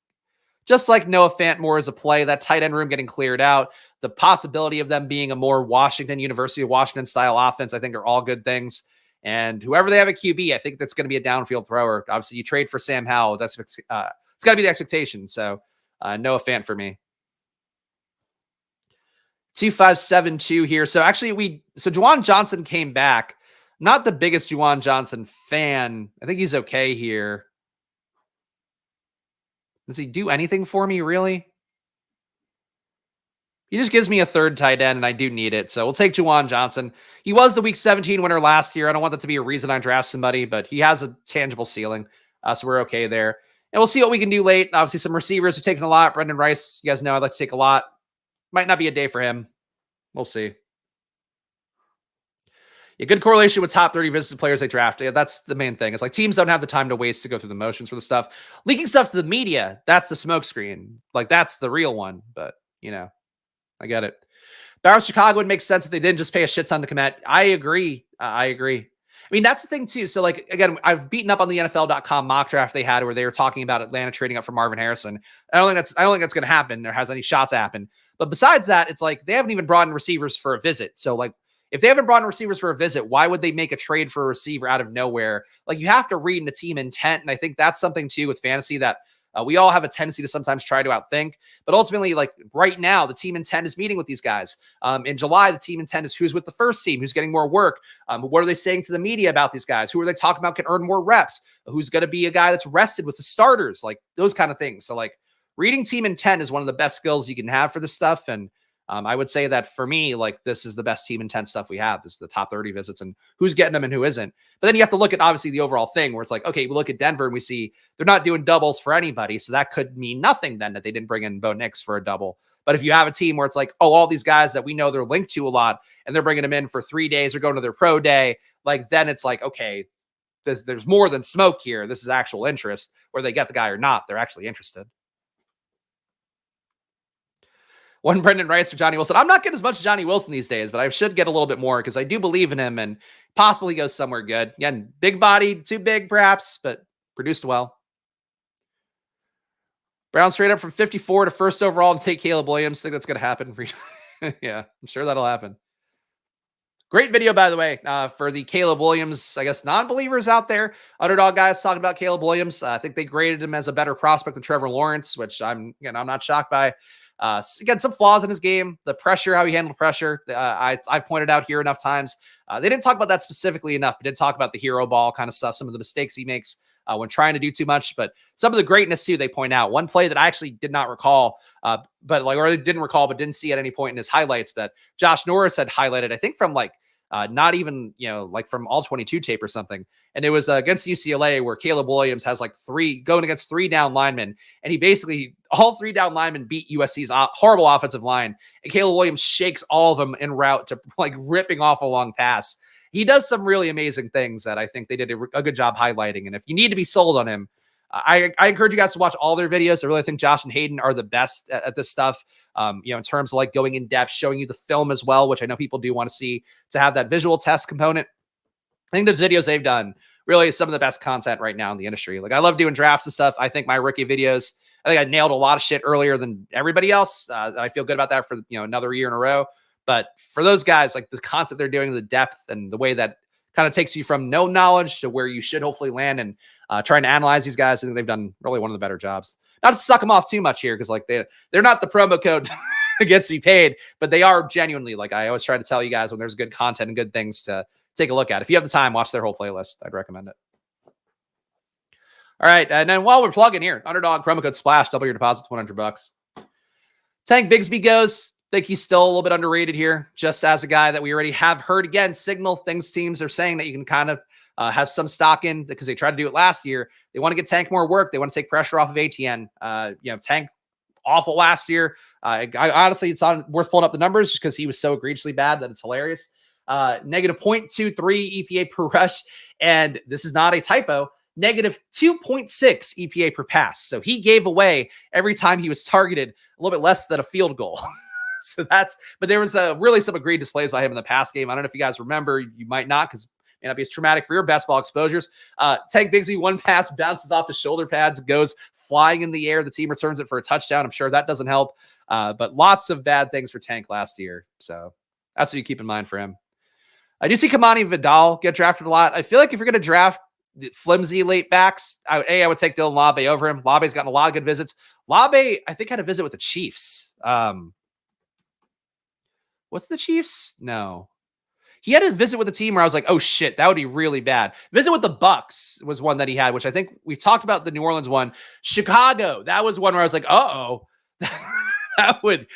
Just like Noah Fant more as a play, that tight end room getting cleared out, the possibility of them being a more University of Washington style offense, I think are all good things. And whoever they have at QB, I think that's going to be a downfield thrower. Obviously, you trade for Sam Howell. It's got to be the expectation. So Noah Fant for me. 2572 here. So actually, Juwan Johnson came back. Not the biggest Juwan Johnson fan. I think he's okay here. Does he do anything for me, really? He just gives me a third tight end, and I do need it. So we'll take Juwan Johnson. He was the Week 17 winner last year. I don't want that to be a reason I draft somebody, but he has a tangible ceiling. So we're okay there. And we'll see what we can do late. Obviously, some receivers have taken a lot. Brendan Rice, you guys know I'd like to take a lot. Might not be a day for him. We'll see. Yeah, good correlation with top 30 visits to players they draft. Yeah, that's the main thing. It's like teams don't have the time to waste to go through the motions for the stuff. Leaking stuff to the media, that's the smokescreen. Like, that's the real one. But, I get it. Barrows Chicago would make sense if they didn't just pay a shit ton to Komet. I agree. I agree. I mean, that's the thing, too. So, like, again, I've beaten up on the NFL.com mock draft they had where they were talking about Atlanta trading up for Marvin Harrison. I don't think that's going to happen or has any shots to happen. But besides that, it's like they haven't even brought in receivers for a visit. So, like, if they haven't brought in receivers for a visit, why would they make a trade for a receiver out of nowhere? Like, you have to read in the team intent. And I think that's something, too, with fantasy that we all have a tendency to sometimes try to outthink. But ultimately, like right now, the team intent is meeting with these guys. In July, the team intent is who's with the first team, who's getting more work. What are they saying to the media about these guys? Who are they talking about can earn more reps? Who's going to be a guy that's rested with the starters? Like those kind of things. So like reading team intent is one of the best skills you can have for this stuff. And I would say that for me, like this is the best team intent stuff we have. This is the top 30 visits and who's getting them and who isn't. But then you have to look at obviously the overall thing where it's like, okay, we look at Denver and we see they're not doing doubles for anybody. So that could mean nothing then that they didn't bring in Bo Nix for a double. But if you have a team where it's like, oh, all these guys that we know they're linked to a lot and they're bringing them in for 3 days or going to their pro day, like then it's like, okay, there's more than smoke here. This is actual interest. Whether they get the guy or not, they're actually interested. One Brendan Rice or Johnny Wilson. I'm not getting as much as Johnny Wilson these days, but I should get a little bit more because I do believe in him and possibly goes somewhere good. Again, big body, too big perhaps, but produced well. Browns straight up from 54 to first overall to take Caleb Williams. I think that's going to happen. Yeah, I'm sure that'll happen. Great video, by the way, for the Caleb Williams, I guess, non-believers out there. Underdog guys talking about Caleb Williams. I think they graded him as a better prospect than Trevor Lawrence, which I'm not shocked by. Again, some flaws in his game, the pressure, how he handled pressure. I've pointed out here enough times. They didn't talk about that specifically enough, but did talk about the hero ball kind of stuff, some of the mistakes he makes when trying to do too much, but some of the greatness too, they point out. One play that I actually did not recall, or didn't recall, but didn't see at any point in his highlights, but Josh Norris had highlighted, I think from like, not even, like from all 22 tape or something. And it was against UCLA where Caleb Williams has like going against 3 down linemen. And he basically, all 3 down linemen beat USC's horrible offensive line. And Caleb Williams shakes all of them en route to like ripping off a long pass. He does some really amazing things that I think they did a good job highlighting. And if you need to be sold on him, I encourage you guys to watch all their videos. I really think Josh and Hayden are the best at this stuff, in terms of like going in depth, showing you the film as well, which I know people do want to see to have that visual test component. I think the videos they've done really is some of the best content right now in the industry. Like I love doing drafts and stuff. I think my rookie videos, I think I nailed a lot of shit earlier than everybody else. I feel good about that for, another year in a row. But for those guys, like the concept they're doing, the depth and the way that kind of takes you from no knowledge to where you should hopefully land and trying to analyze these guys. I think they've done really one of the better jobs. Not to suck them off too much here because like they're not the promo code that gets me paid, but they are genuinely, like I always try to tell you guys when there's good content and good things to take a look at. If you have the time, watch their whole playlist. I'd recommend it. All right. And then while we're plugging here, Underdog promo code SPLASH, double your deposit, $100. Tank Bigsby goes. I think he's still a little bit underrated here, just as a guy that we already have heard again signal things teams are saying that you can kind of have some stock in because they tried to do it last year. They want to get Tank more work. They want to take pressure off of ATN. Tank awful last year. I honestly, it's worth pulling up the numbers just because he was so egregiously bad that it's hilarious. Negative 0.23 EPA per rush. And this is not a typo. Negative 2.6 EPA per pass. So he gave away every time he was targeted a little bit less than a field goal. But there was really some agreed displays by him in the pass game. I don't know if you guys remember, you might not, because it may not be as traumatic for your best ball exposures. Tank Bigsby, one pass bounces off his shoulder pads, goes flying in the air. The team returns it for a touchdown. I'm sure that doesn't help. But lots of bad things for Tank last year. So that's what you keep in mind for him. I do see Kamani Vidal get drafted a lot. I feel like if you're going to draft flimsy late backs, I would take Dylan Labe over him. Labe's gotten a lot of good visits. Labe, I think, had a visit with the Chiefs. What's the Chiefs? No. He had a visit with the team where I was like, oh shit, that would be really bad. Visit with the Bucks was one that he had, which I think we talked about the New Orleans one. Chicago, that was one where I was like, uh-oh. that would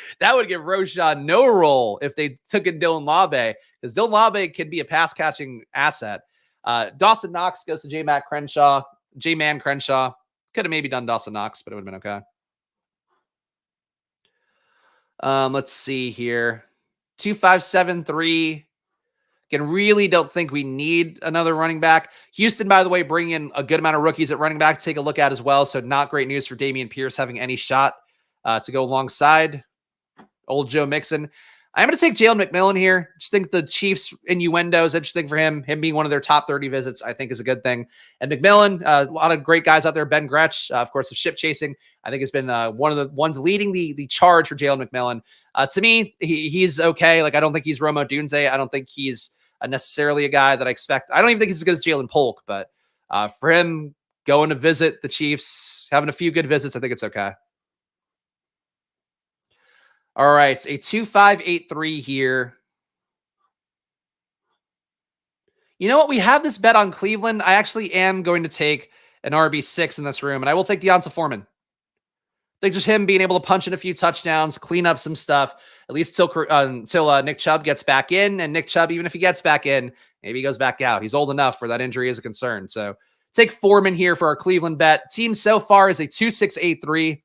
give Roshan no role if they took in Dylan Labe, because Dylan Labe can be a pass-catching asset. Dawson Knox goes to J-Man Crenshaw. Could have maybe done Dawson Knox, but it would have been okay. Let's see here. 2573 Again, really don't think we need another running back. Houston, by the way, bringing in a good amount of rookies at running back to take a look at as well. So not great news for Dameon Pierce having any shot to go alongside old Joe Mixon. I'm going to take Jalen McMillan here. Just think the Chiefs innuendo is interesting for him. Him being one of their top 30 visits, I think, is a good thing. And McMillan, a lot of great guys out there. Ben Gretsch, of course, of ship chasing, I think has been one of the ones leading the charge for Jalen McMillan. To me, he's okay. Like, I don't think he's Romo Dunze. I don't think he's necessarily a guy that I expect. I don't even think he's as good as Jalen Polk, but for him going to visit the Chiefs, having a few good visits, I think it's okay. All right, a 2-5-8-3 here. You know what? We have this bet on Cleveland. I actually am going to take an RB6 in this room, and I will take Deonta Foreman. I think just him being able to punch in a few touchdowns, clean up some stuff, at least until Nick Chubb gets back in. And Nick Chubb, even if he gets back in, maybe he goes back out. He's old enough where that injury is a concern. So take Foreman here for our Cleveland bet. Team so far is a 2-6-8-3.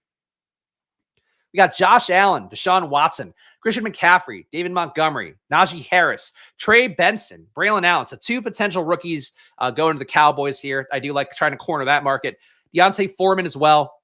We got Josh Allen, Deshaun Watson, Christian McCaffrey, David Montgomery, Najee Harris, Trey Benson, Braylon Allen. So two potential rookies going to the Cowboys here. I do like trying to corner that market. Deonta Foreman as well.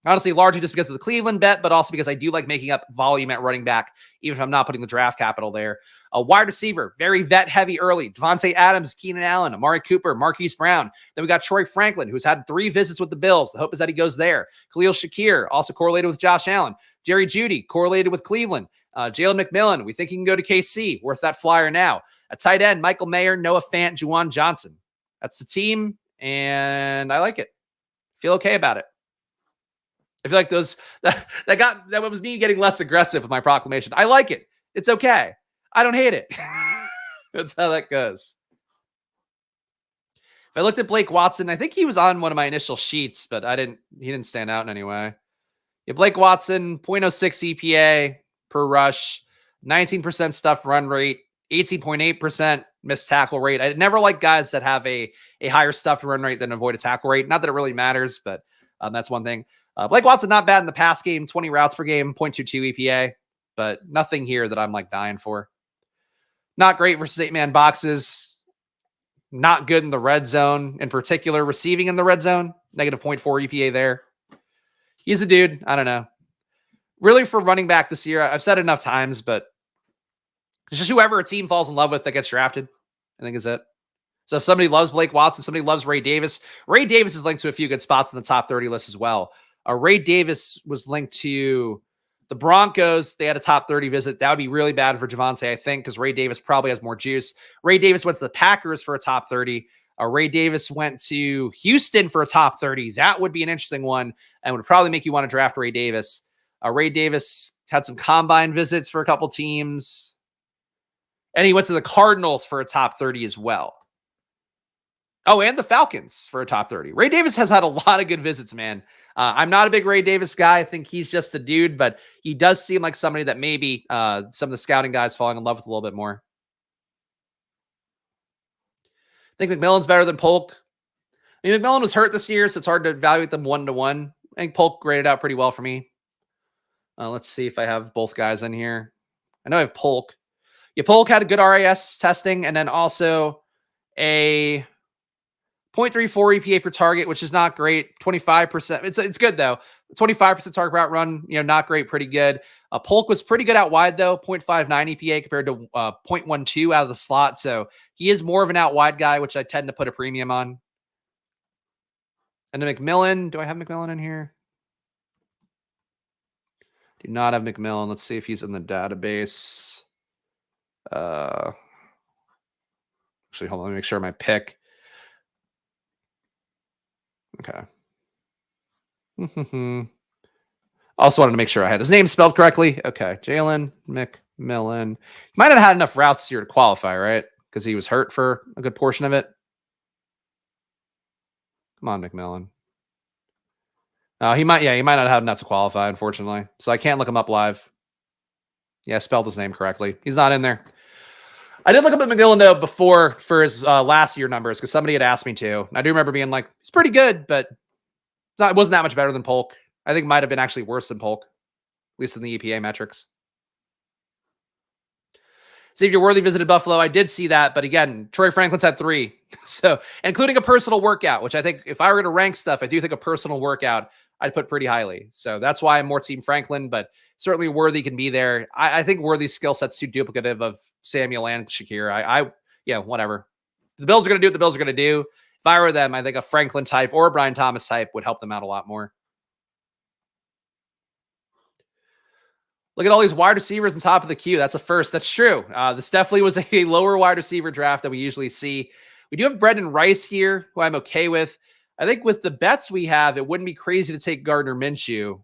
Honestly, largely just because of the Cleveland bet, but also because I do like making up volume at running back, even if I'm not putting the draft capital there. A wide receiver, very vet-heavy early. Devontae Adams, Keenan Allen, Amari Cooper, Marquise Brown. Then we got Troy Franklin, who's had 3 visits with the Bills. The hope is that he goes there. Khalil Shakir, also correlated with Josh Allen. Jerry Jeudy, correlated with Cleveland. Jalen McMillan, we think he can go to KC. Worth that flyer now. A tight end, Michael Mayer, Noah Fant, Juwan Johnson. That's the team, and I like it. Feel okay about it. I feel like that was me getting less aggressive with my proclamation. I like it. It's okay. I don't hate it. That's how that goes. If I looked at Blake Watson, I think he was on one of my initial sheets, but he didn't stand out in any way. Yeah, Blake Watson, 0.06 EPA per rush, 19% stuff run rate, 18.8% missed tackle rate. I never like guys that have a higher stuffed run rate than avoided tackle rate. Not that it really matters, but that's one thing. Blake Watson, not bad in the pass game, 20 routes per game, 0.22 EPA, but nothing here that I'm like dying for. Not great versus 8-man boxes. Not good in the red zone, in particular, receiving in the red zone, negative 0.4 EPA there. He's a dude. I don't know. Really, for running back this year, I've said it enough times, but it's just whoever a team falls in love with that gets drafted, I think is it. So if somebody loves Blake Watson, somebody loves Ray Davis. Ray Davis is linked to a few good spots in the top 30 list as well. Ray Davis was linked to the Broncos. They had a top 30 visit. That would be really bad for Javonte, I think, because Ray Davis probably has more juice. Ray Davis went to the Packers for a top 30. Ray Davis went to Houston for a top 30. That would be an interesting one and would probably make you want to draft Ray Davis. Ray Davis had some combine visits for a couple teams. And he went to the Cardinals for a top 30 as well. Oh, and the Falcons for a top 30. Ray Davis has had a lot of good visits, man. I'm not a big Ray Davis guy. I think he's just a dude, but he does seem like somebody that maybe some of the scouting guys falling in love with a little bit more. I think McMillan's better than Polk. I mean, McMillan was hurt this year, so it's hard to evaluate them one-to-one. I think Polk graded out pretty well for me. Let's see if I have both guys in here. I know I have Polk. Yeah, Polk had a good RAS testing, and then also a 0.34 EPA per target, which is not great. 25%. It's good though. 25% target route run, not great, pretty good. Polk was pretty good out wide though, 0.59 EPA compared to 0.12 out of the slot. So he is more of an out wide guy, which I tend to put a premium on. And then McMillan, do I have McMillan in here? Do not have McMillan. Let's see if he's in the database. Actually, hold on, let me make sure my pick. Okay. Also wanted to make sure I had his name spelled correctly. Okay. Jalen McMillan. He might have had enough routes this year to qualify, right? Because he was hurt for a good portion of it. Come on, McMillan. He might not have enough to qualify, unfortunately. So I can't look him up live. Yeah, I spelled his name correctly. He's not in there. I did look up at McMillan though before for his last year numbers because somebody had asked me to. And I do remember being like, he's pretty good, but it wasn't that much better than Polk. I think it might have been actually worse than Polk, at least in the EPA metrics. Xavier Worthy visited Buffalo. I did see that, but again, Troy Franklin's had 3. So, including a personal workout, which I think if I were to rank stuff, I do think a personal workout I'd put pretty highly. So that's why I'm more Team Franklin, but certainly Worthy can be there. I think Worthy's skill set's too duplicative of Samuel and Shakir. Yeah, whatever. The Bills are going to do what the Bills are going to do. If I were them, I think a Franklin type or a Brian Thomas type would help them out a lot more. Look at all these wide receivers on top of the queue. That's a first. That's true. This definitely was a lower wide receiver draft than we usually see. We do have Brendan Rice here, who I'm okay with. I think with the bets we have, it wouldn't be crazy to take Gardner Minshew.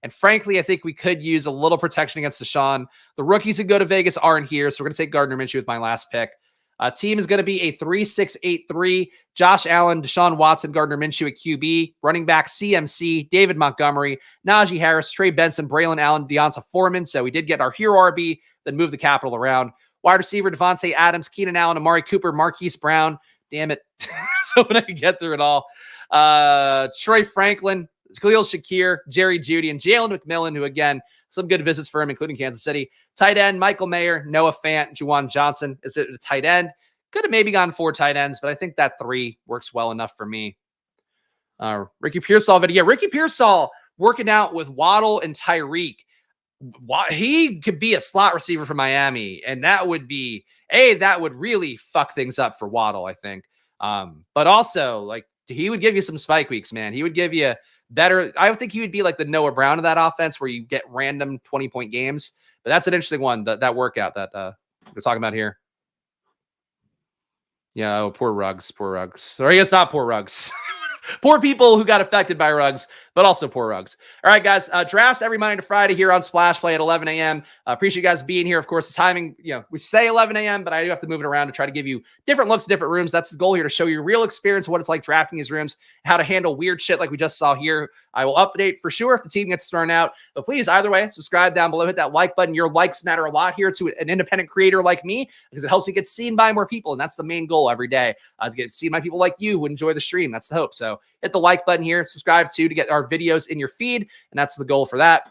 And frankly, I think we could use a little protection against Deshaun. The rookies who go to Vegas aren't here, so we're going to take Gardner Minshew with my last pick. Team is going to be a 3-6-8-3. Josh Allen, Deshaun Watson, Gardner Minshew at QB. Running back, CMC, David Montgomery, Najee Harris, Trey Benson, Braylon Allen, Deonta Foreman. So we did get our hero RB, then move the capital around. Wide receiver, Devontae Adams, Keenan Allen, Amari Cooper, Marquise Brown. Damn it. I was hoping I could get through it all. Troy Franklin, Khalil Shakir, Jerry Jeudy, and Jalen McMillan, who, again, some good visits for him, including Kansas City. Tight end, Michael Mayer, Noah Fant, Juwan Johnson. Is it a tight end? Could have maybe gone 4 tight ends, but I think that 3 works well enough for me. Ricky Pearsall video. Yeah, Ricky Pearsall working out with Waddle and Tyreek. He could be a slot receiver for Miami, and that would be, that would really fuck things up for Waddle, I think. But also, like, he would give you some spike weeks, man. He would give you better. I would think he would be like the Noah Brown of that offense where you get random 20-point games. But that's an interesting one, that workout that we're talking about here. Yeah, oh, poor Ruggs. Or I guess not poor Ruggs. Poor people who got affected by Ruggs, but also poor Ruggs. All right, guys. Drafts every Monday to Friday here on Splash Play at 11 a.m. Appreciate you guys being here. Of course, the timing, we say 11 a.m., but I do have to move it around to try to give you different looks, different rooms. That's the goal here, to show you real experience of what it's like drafting these rooms, how to handle weird shit like we just saw here. I will update for sure if the team gets thrown out. But please, either way, subscribe down below. Hit that like button. Your likes matter a lot here to an independent creator like me, because it helps me get seen by more people. And that's the main goal every day, to get seen by people like you who enjoy the stream. That's the hope. So hit the like button here, subscribe to get our videos in your feed, and that's the goal for that.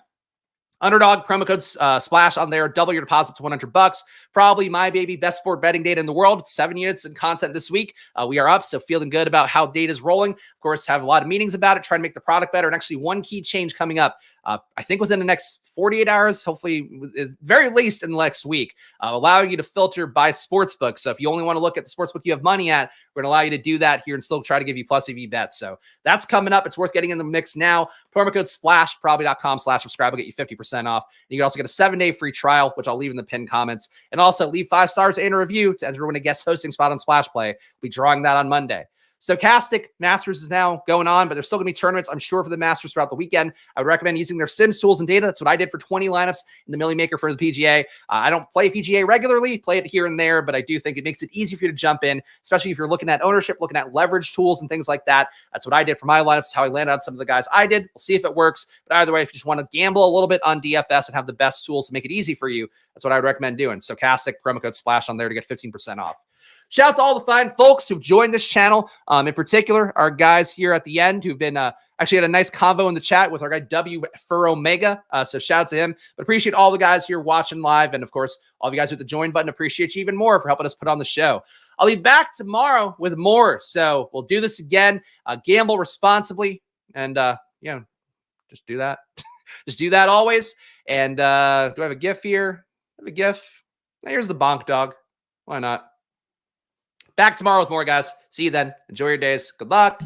Underdog, promo code Splash on there. Double your deposit to $100. Probably my baby, best sport betting data in the world. 7 units in content this week. We are up, so feeling good about how data is rolling. Of course, have a lot of meetings about it, trying to make the product better. And actually, one key change coming up, I think within the next 48 hours, hopefully, very least in the next week, allowing you to filter by sportsbook. So if you only want to look at the sportsbook you have money at, we're going to allow you to do that here and still try to give you plus EV bets. So that's coming up. It's worth getting in the mix now. Promo code SPLASH, probably.com/subscribe will get you 50% off. And you can also get a 7-day free trial, which I'll leave in the pinned comments. And also leave 5 stars and a review to enter win a guest hosting spot on Splash Play. We'll be drawing that on Monday. Stochastic Masters is now going on, but there's still going to be tournaments, I'm sure, for the Masters throughout the weekend. I would recommend using their Sims tools and data. That's what I did for 20 lineups in the Millie Maker for the PGA. I don't play PGA regularly, play it here and there, but I do think it makes it easy for you to jump in, especially if you're looking at ownership, looking at leverage tools and things like that. That's what I did for my lineups. That's how I landed on some of the guys I did. We'll see if it works. But either way, if you just want to gamble a little bit on DFS and have the best tools to make it easy for you, that's what I would recommend doing. Stochastic, promo code SPLASH on there to get 15% off. Shout out to all the fine folks who've joined this channel. In particular, our guys here at the end who've been actually had a nice convo in the chat with our guy W for Omega. So shout out to him. But appreciate all the guys here watching live. And of course, all of you guys with the join button, appreciate you even more for helping us put on the show. I'll be back tomorrow with more. So we'll do this again. Gamble responsibly. And, just do that. Just do that always. And do I have a GIF here? I have a GIF. Here's the bonk dog. Why not? Back tomorrow with more, guys. See you then. Enjoy your days. Good luck.